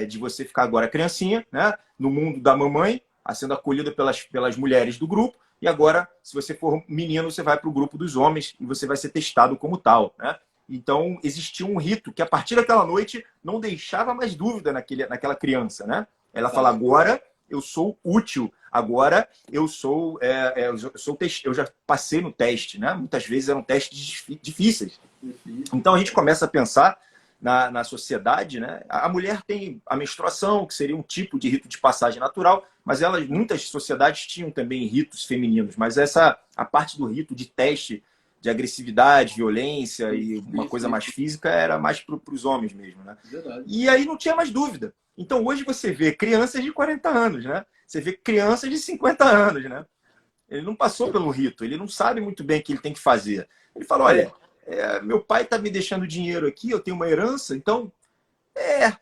de você ficar agora criancinha, né? No mundo da mamãe, sendo acolhida pelas mulheres do grupo, e agora, se você for menino, você vai para o grupo dos homens e você vai ser testado como tal, né? Então, existia um rito que, a partir daquela noite, não deixava mais dúvida naquela criança, né? Ela fala, agora eu sou útil, agora eu eu já passei no teste, né? Muitas vezes eram testes difíceis. Então, a gente começa a pensar na sociedade, né? A mulher tem a menstruação, que seria um tipo de rito de passagem natural, mas muitas sociedades tinham também ritos femininos, mas a parte do rito de teste de agressividade, violência e uma coisa mais física era mais para os homens mesmo, né? Verdade. E aí não tinha mais dúvida. Então hoje você vê crianças de 40 anos, né? Você vê crianças de 50 anos, né? Ele não passou pelo rito, ele não sabe muito bem o que ele tem que fazer. Ele fala, olha, meu pai está me deixando dinheiro aqui, eu tenho uma herança, então,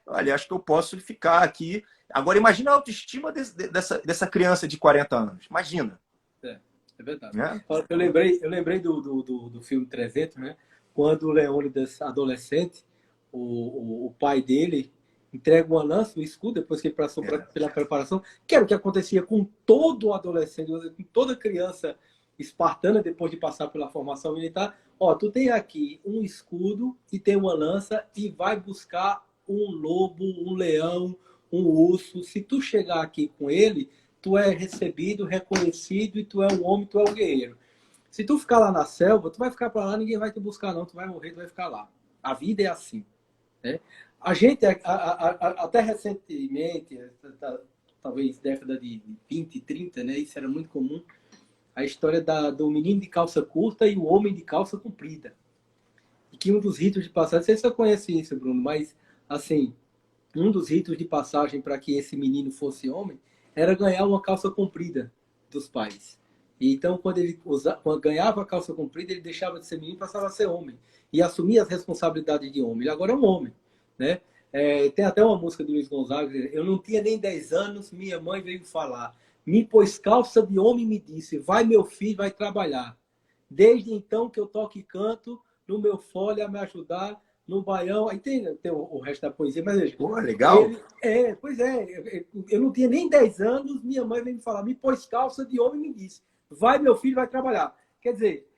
olha, acho que eu posso ficar aqui. Agora imagina a autoestima dessa criança de 40 anos. Imagina. É verdade. Né? Eu lembrei do filme 300, né? Quando o Leônidas, adolescente, o pai dele entrega uma lança, um escudo, depois que ele passou pela preparação, que era o que acontecia com todo adolescente, com toda criança espartana, depois de passar pela formação militar. Ó, tu tem aqui um escudo e tem uma lança e vai buscar um lobo, um leão, um urso. Se tu chegar aqui com ele, tu é recebido, reconhecido, e tu é um homem, tu é um guerreiro. Se tu ficar lá na selva, tu vai ficar para lá, ninguém vai te buscar não, tu vai morrer, tu vai ficar lá. A vida é assim, né? A gente, até recentemente, talvez década de 20, 30, né? Isso era muito comum, a história do menino de calça curta e o homem de calça comprida. E que um dos ritos de passagem, não sei se você conhece isso, Bruno, mas, assim, um dos ritos de passagem para que esse menino fosse homem era ganhar uma calça comprida dos pais. E então, quando quando ganhava a calça comprida, ele deixava de ser menino e passava a ser homem. E assumia as responsabilidades de homem. Ele agora é um homem, né? Tem até uma música do Luiz Gonzaga, eu não tinha nem 10 anos, minha mãe veio falar. Me pôs calça de homem e me disse, vai meu filho, vai trabalhar. Desde então que eu toco e canto, no meu fole a me ajudar, no baião. Aí tem o resto da poesia, mas veja. Pô, legal. Eu não tinha nem 10 anos, minha mãe veio me falar, me pôs calça de homem e me disse, vai meu filho, vai trabalhar. Quer dizer,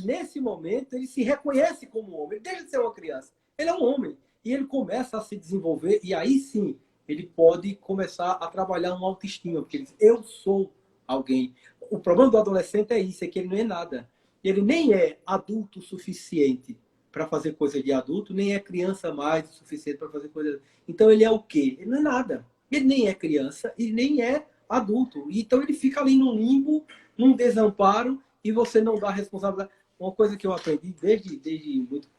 nesse momento ele se reconhece como homem, ele deixa de ser uma criança, ele é um homem. E ele começa a se desenvolver, e aí sim, ele pode começar a trabalhar uma autoestima, porque ele diz, eu sou alguém. O problema do adolescente é isso, é que ele não é nada. ele nem é adulto o suficiente para fazer coisa de adulto, nem é criança mais o suficiente para fazer coisa. Então ele é o quê? Ele não é nada. Ele nem é criança e nem é adulto. Então ele fica ali num limbo, num desamparo, e você não dá responsabilidade. Uma coisa que eu aprendi desde muito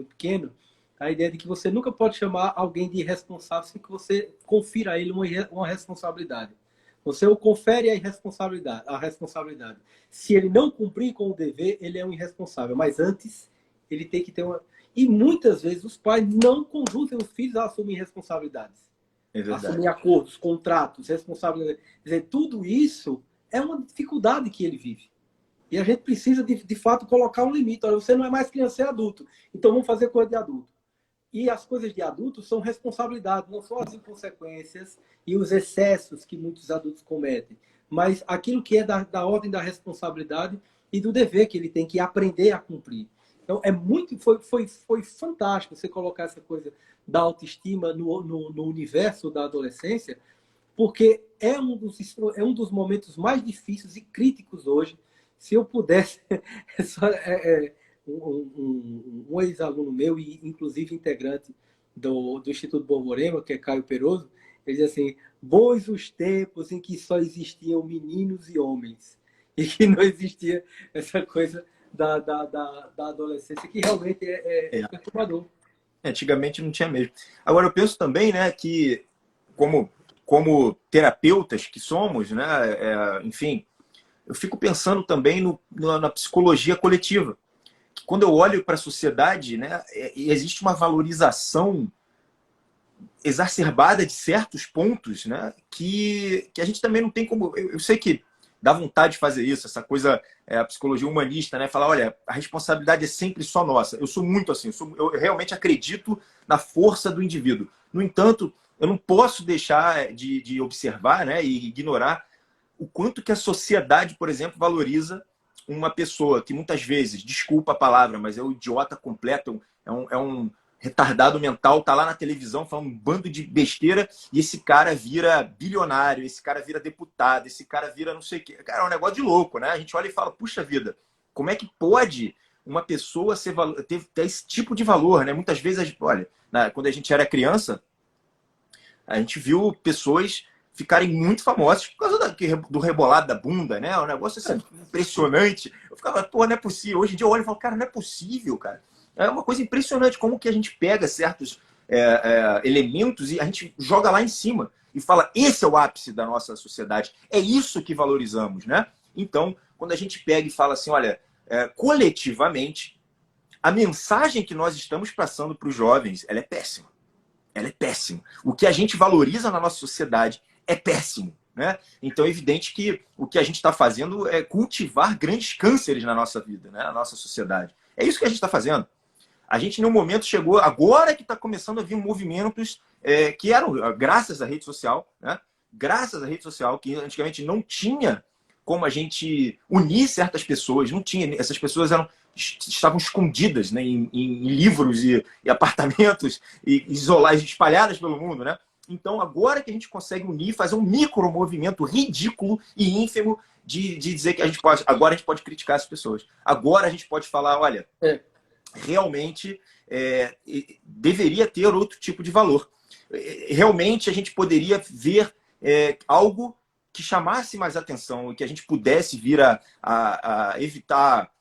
pequeno, a ideia de que você nunca pode chamar alguém de irresponsável sem que você confira a ele uma responsabilidade. Você o confere a responsabilidade. Se ele não cumprir com o dever, ele é um irresponsável. Mas antes, ele tem que ter uma... E muitas vezes os pais não conduzem os filhos a assumir responsabilidades. É verdade. Assumir acordos, contratos, responsabilidades. Quer dizer, tudo isso é uma dificuldade que ele vive. E a gente precisa, de fato, colocar um limite. Olha, você não é mais criança, é adulto. Então vamos fazer coisa de adulto. E as coisas de adultos são responsabilidade, não são as inconsequências e os excessos que muitos adultos cometem, mas aquilo que é da ordem da responsabilidade e do dever que ele tem que aprender a cumprir. Então, foi fantástico você colocar essa coisa da autoestima no universo da adolescência, porque é um dos momentos mais difíceis e críticos hoje. Se eu pudesse... um ex-aluno meu, e inclusive integrante do Instituto Borborema, que é Caio Peroso, ele diz assim: bons os tempos em que só existiam meninos e homens, e que não existia essa coisa da adolescência, que realmente é perturbador. Antigamente não tinha mesmo. Agora, eu penso também, né, que como terapeutas que somos, né, enfim, eu fico pensando também na psicologia coletiva. Quando eu olho para a sociedade, né, existe uma valorização exacerbada de certos pontos, né, que a gente também não tem como... Eu sei que dá vontade de fazer isso, essa coisa, a psicologia humanista, né, falar, olha, a responsabilidade é sempre só nossa. Eu sou muito assim, eu realmente acredito na força do indivíduo. No entanto, eu não posso deixar de observar, né, e ignorar o quanto que a sociedade, por exemplo, valoriza uma pessoa que muitas vezes, desculpa a palavra, mas é um idiota completo, é um retardado mental, tá lá na televisão falando um bando de besteira, e esse cara vira bilionário, esse cara vira deputado, esse cara vira não sei o quê. Cara, é um negócio de louco, né? A gente olha e fala, puxa vida, como é que pode uma pessoa ter esse tipo de valor, né? Muitas vezes, olha, quando a gente era criança, a gente viu pessoas ficarem muito famosos por causa do rebolado da bunda, né? Um negócio assim, impressionante. Eu ficava, pô, não é possível. Hoje em dia eu olho e falo, cara, não é possível, cara. É uma coisa impressionante como que a gente pega certos elementos e a gente joga lá em cima e fala, esse é o ápice da nossa sociedade. É isso que valorizamos, né? Então, quando a gente pega e fala assim, olha, coletivamente, a mensagem que nós estamos passando para os jovens, ela é péssima. Ela é péssima. O que a gente valoriza na nossa sociedade é péssimo, né? Então é evidente que o que a gente está fazendo é cultivar grandes cânceres na nossa vida, né? Na nossa sociedade. É isso que a gente está fazendo. A gente, em um momento, chegou, agora que está começando a vir movimentos que eram graças à rede social, né? Graças à rede social, que antigamente não tinha como a gente unir certas pessoas, não tinha, essas pessoas estavam escondidas, né, em livros e apartamentos e isoladas, espalhadas pelo mundo, né? Então, agora que a gente consegue unir, fazer um micro movimento ridículo e ínfimo de dizer que agora a gente pode criticar as pessoas. Agora a gente pode falar, olha, realmente deveria ter outro tipo de valor. Realmente a gente poderia ver algo que chamasse mais atenção e que a gente pudesse vir a evitar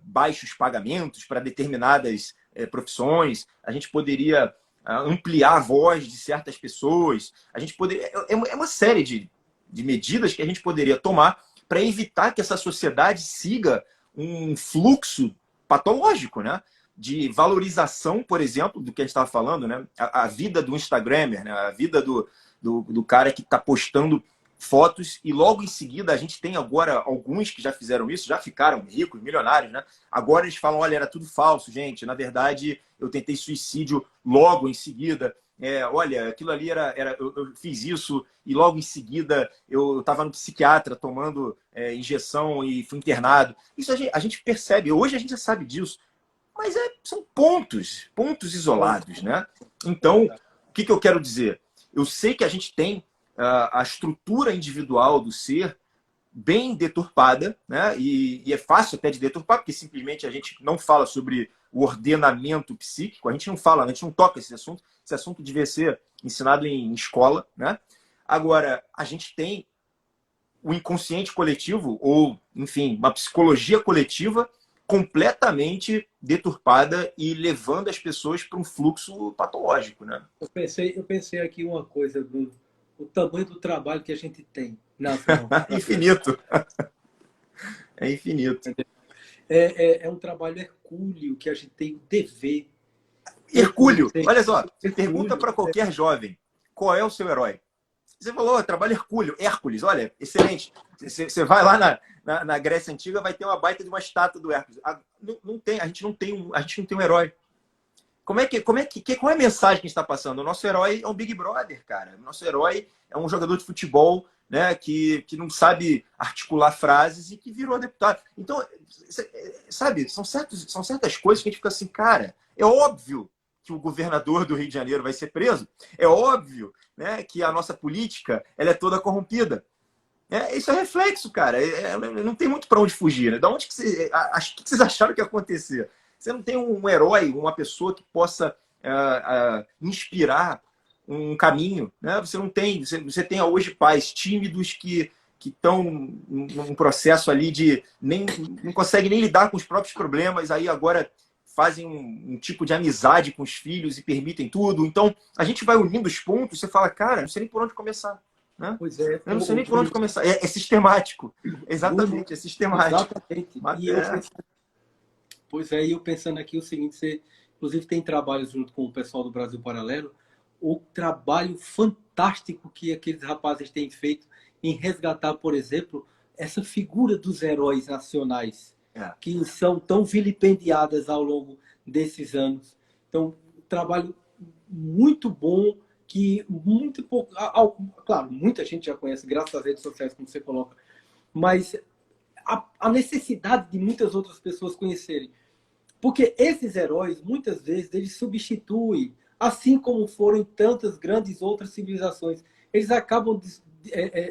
baixos pagamentos para determinadas profissões. A gente poderia ampliar a voz de certas pessoas. A gente poderia... É uma série de medidas que a gente poderia tomar para evitar que essa sociedade siga um fluxo patológico, né? De valorização, por exemplo, do que a gente estava falando, né? A vida do Instagrammer, né? A vida do cara que está postando fotos e logo em seguida a gente tem agora alguns que já fizeram isso, já ficaram ricos, milionários, né? Agora eles falam, olha, era tudo falso, gente. Na verdade, eu tentei suicídio logo em seguida. Olha, aquilo ali eu fiz isso e logo em seguida eu estava no psiquiatra tomando injeção e fui internado. Isso a gente percebe, hoje a gente já sabe disso, mas são pontos isolados, né? Então, o que eu quero dizer? Eu sei que a gente tem a estrutura individual do ser bem deturpada, né? E é fácil até de deturpar, porque simplesmente a gente não fala sobre o ordenamento psíquico, a gente não fala, a gente não toca esse assunto devia ser ensinado em escola, né? Agora, a gente tem o inconsciente coletivo, ou, enfim, uma psicologia coletiva completamente deturpada e levando as pessoas para um fluxo patológico, né? Eu pensei aqui uma coisa, Bruno. O tamanho do trabalho que a gente tem. Não, não. Infinito. É infinito. É um trabalho hercúleo que a gente tem o dever. Hercúleo, olha só, Hercúleo, pergunta para qualquer jovem, qual é o seu herói? Você falou, trabalho Hercúleo, Hércules, olha, excelente. Você vai lá na Grécia Antiga, vai ter uma baita de uma estátua do Hércules. Não tem, a gente não tem um herói. Qual é a mensagem que a gente está passando? O nosso herói é um Big Brother, cara. O nosso herói é um jogador de futebol, né, que não sabe articular frases e que virou deputado. Então, sabe, são certas coisas que a gente fica assim, cara, é óbvio que o governador do Rio de Janeiro vai ser preso, é óbvio, né, que a nossa política ela é toda corrompida. Isso é reflexo, cara. Não tem muito para onde fugir. Né? Da onde que vocês acharam que ia acontecer? Você não tem um herói, uma pessoa que possa inspirar um caminho. Né? Você não tem. Você tem hoje pais tímidos que estão num processo ali de não conseguem nem lidar com os próprios problemas, aí agora fazem um tipo de amizade com os filhos e permitem tudo. Então, a gente vai unindo os pontos, você fala, cara, não sei nem por onde começar. Né? Pois é. Eu não sei nem por onde começar. É sistemático. Exatamente, é sistemático. Exatamente. Pois é, e eu pensando aqui o seguinte, você inclusive tem trabalhos junto com o pessoal do Brasil Paralelo, o trabalho fantástico que aqueles rapazes têm feito em resgatar, por exemplo, essa figura dos heróis nacionais, que são tão vilipendiadas ao longo desses anos. Então, um trabalho muito bom, que muito pouco... Claro, muita gente já conhece, graças às redes sociais, como você coloca, mas a necessidade de muitas outras pessoas conhecerem. Porque esses heróis, muitas vezes, eles substituem, assim como foram em tantas grandes outras civilizações, eles acabam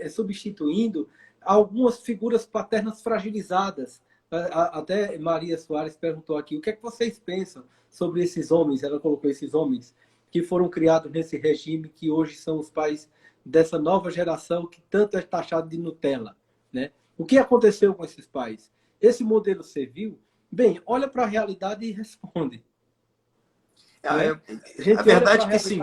substituindo algumas figuras paternas fragilizadas. Até Maria Soares perguntou aqui, o que é que vocês pensam sobre esses homens? Ela colocou esses homens que foram criados nesse regime, que hoje são os pais dessa nova geração que tanto é taxado de Nutella, né? O que aconteceu com esses pais? Esse modelo serviu? Bem, olha para a realidade e responde. A verdade é que sim.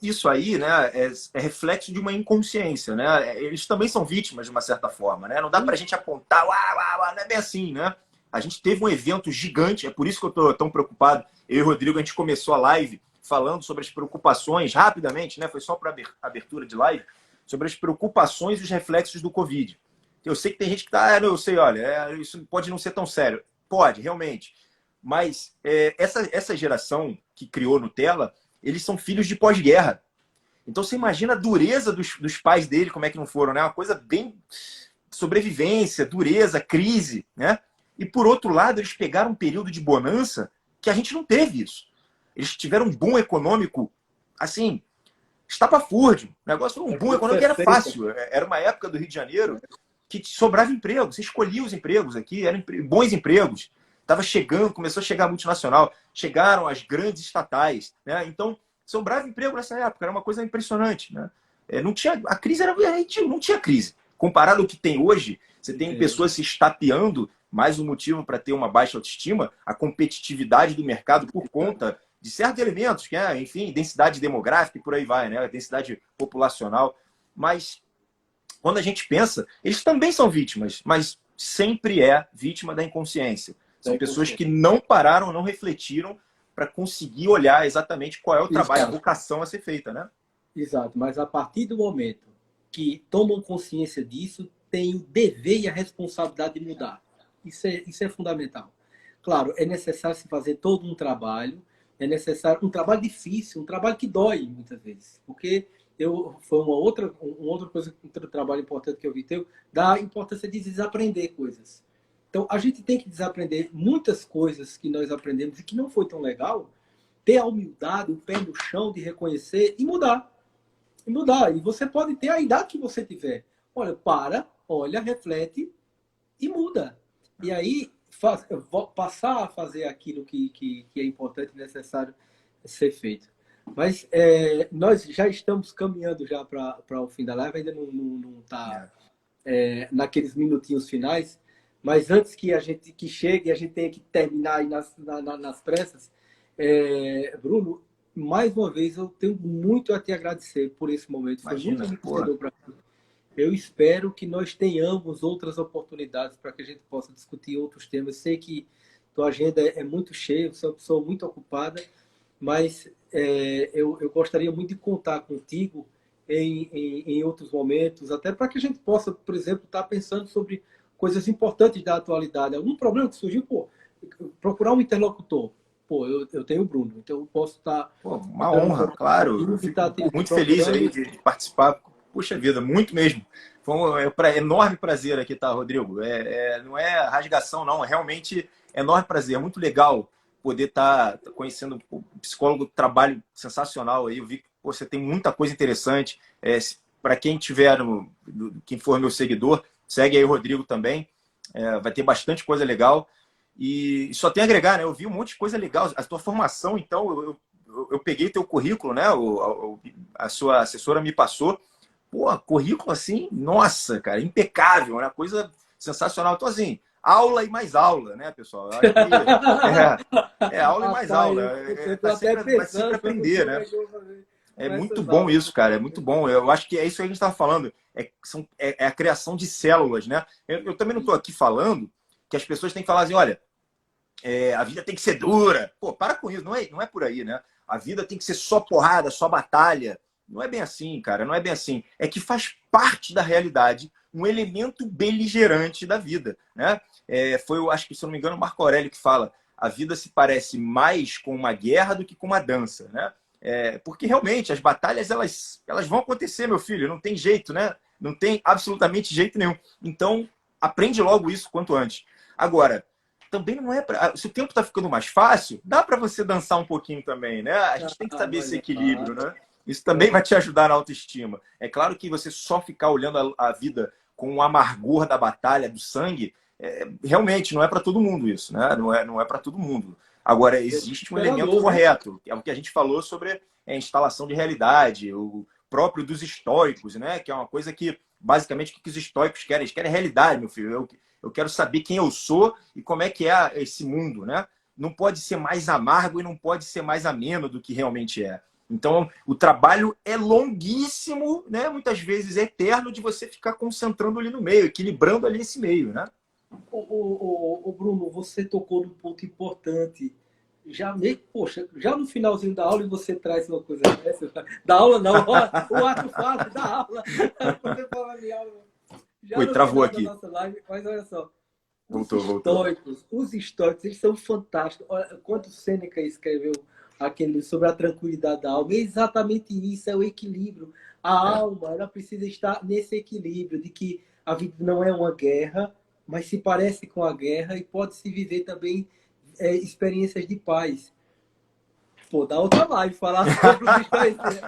Isso aí, né, é reflexo de uma inconsciência, né? Eles também são vítimas de uma certa forma, né? Não dá para a gente apontar, não é bem assim, né? A gente teve um evento gigante, é por isso que eu estou tão preocupado. Eu e o Rodrigo, a gente começou a live falando sobre as preocupações, rapidamente, né? Foi só para abertura de live, sobre as preocupações e os reflexos do Covid. Eu sei que tem gente que está, eu sei, olha, isso pode não ser tão sério. Pode, realmente. Mas essa geração que criou Nutella, eles são filhos de pós-guerra. Então você imagina a dureza dos pais dele, como é que não foram, né? Uma coisa bem sobrevivência, dureza, crise, né? E por outro lado, eles pegaram um período de bonança que a gente não teve isso. Eles tiveram um boom econômico, assim, estapafúrdio. O negócio foi um boom econômico que era fácil. Era uma época do Rio de Janeiro que sobrava emprego. Você escolhia os empregos aqui, eram bons empregos. Estava chegando, começou a chegar a multinacional, chegaram as grandes estatais, né? Então, sobrava emprego nessa época, era uma coisa impressionante, né? Não tinha, a crise não tinha crise. Comparado ao que tem hoje, você tem pessoas se estapeando, mais um motivo para ter uma baixa autoestima, a competitividade do mercado por conta de certos elementos, que é, enfim, densidade demográfica e por aí vai, né? Densidade populacional. Mas quando a gente pensa, eles também são vítimas, mas sempre é vítima da inconsciência. São pessoas que não pararam, não refletiram para conseguir olhar exatamente qual é o trabalho, a vocação a ser feita, né? Exato, mas a partir do momento que tomam consciência disso, tem o dever e a responsabilidade de mudar. Isso é fundamental. Claro, é necessário se fazer todo um trabalho, é necessário um trabalho difícil, um trabalho que dói muitas vezes, porque foi uma outra coisa, outro trabalho importante que eu vi teu, da importância de desaprender coisas. Então, a gente tem que desaprender muitas coisas que nós aprendemos e que não foi tão legal, ter a humildade, o pé no chão de reconhecer e mudar. E mudar. E você pode ter a idade que você tiver. olha, reflete e muda. E aí, passar a fazer aquilo que é importante e necessário ser feito. Mas nós já estamos caminhando já para o fim da live, ainda não está naqueles minutinhos finais, mas antes que chegue, a gente tenha que terminar aí nas pressas, Bruno, mais uma vez eu tenho muito a te agradecer por esse momento. Foi muito enriquecedor para mim. Eu espero que nós tenhamos outras oportunidades para que a gente possa discutir outros temas. Sei que tua agenda é muito cheia, você é uma pessoa muito ocupada, mas eu gostaria muito de contar contigo em outros momentos, até para que a gente possa, por exemplo, estar pensando sobre coisas importantes da atualidade. Algum problema que surgiu, procurar um interlocutor. Eu tenho o Bruno, então eu posso estar... uma honra, claro. Eu fico muito feliz aí de participar. Puxa vida, muito mesmo. Foi um enorme prazer aqui, tá, Rodrigo? Não é rasgação, não. Realmente é enorme prazer. É muito legal poder estar conhecendo o psicólogo, trabalho sensacional aí. Eu vi que você tem muita coisa interessante. Para quem tiver, quem for meu seguidor, segue aí o Rodrigo também. Vai ter bastante coisa legal. E só tem a agregar, né? Eu vi um monte de coisa legal. A tua formação, então, eu peguei teu currículo, né? A sua assessora me passou. Currículo assim, nossa, cara, impecável, né? Coisa sensacional. Então, assim, aula e mais aula, né, pessoal? Eu acho que aula e mais aula. Vai sempre aprender, né? É muito bom isso, cara. É muito bom. Eu acho que é isso que a gente está falando. É a criação de células, né? Eu também não estou aqui falando que as pessoas têm que falar assim, olha, a vida tem que ser dura. Para com isso. Não é por aí, né? A vida tem que ser só porrada, só batalha. Não é bem assim, cara. Não é bem assim. É que faz parte da realidade um elemento beligerante da vida, né? Eu acho que, se eu não me engano, o Marco Aurélio que fala a vida se parece mais com uma guerra do que com uma dança, né? Porque realmente as batalhas elas vão acontecer, meu filho. Não tem jeito, né? Não tem absolutamente jeito nenhum. Então, aprende logo isso quanto antes. Agora, também não é para... Se o tempo está ficando mais fácil, dá para você dançar um pouquinho também, né? A gente tem que saber esse equilíbrio, né? Isso também vai te ajudar na autoestima. É claro que você só ficar olhando a vida com o amargor da batalha, do sangue, realmente não é para todo mundo isso, né? Não é para todo mundo. Agora, existe um elemento correto, que é o que a gente falou sobre a instalação de realidade, o próprio dos estoicos, né? Que é uma coisa que, basicamente, o que os estoicos querem? Eles querem realidade, meu filho. Eu quero saber quem eu sou e como é que é esse mundo, né? Não pode ser mais amargo e não pode ser mais ameno do que realmente é. Então, o trabalho é longuíssimo, né? Muitas vezes é eterno, de você ficar concentrando ali no meio, equilibrando ali esse meio, né? Bruno, você tocou num ponto importante. Já no finalzinho da aula, e você traz uma coisa dessa. Da aula não, o ato fácil da aula. Você fala de aula. Oi, travou aqui. Nossa live, mas olha só. Voltou. Os estoicos, eles são fantásticos. Olha quanto Sêneca escreveu aquele sobre a tranquilidade da alma. É exatamente isso, é o equilíbrio. A alma, ela precisa estar nesse equilíbrio de que a vida não é uma guerra, mas se parece com a guerra e pode-se viver também experiências de paz. Dá outra live falar sobre os estoicistas.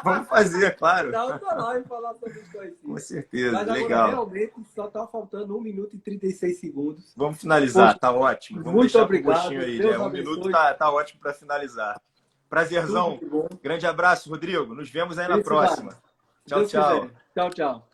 Vamos fazer, claro. Dá outra live falar sobre os estoicistas. Com certeza, mas agora, legal. Realmente só está faltando 1 minuto e 36 segundos. Vamos finalizar, tá ótimo. Vamos muito obrigado. Aí, né? 1 minuto tá ótimo para finalizar. Prazerzão. Grande abraço, Rodrigo. Nos vemos aí na próxima. Tchau, tchau. Tchau, tchau.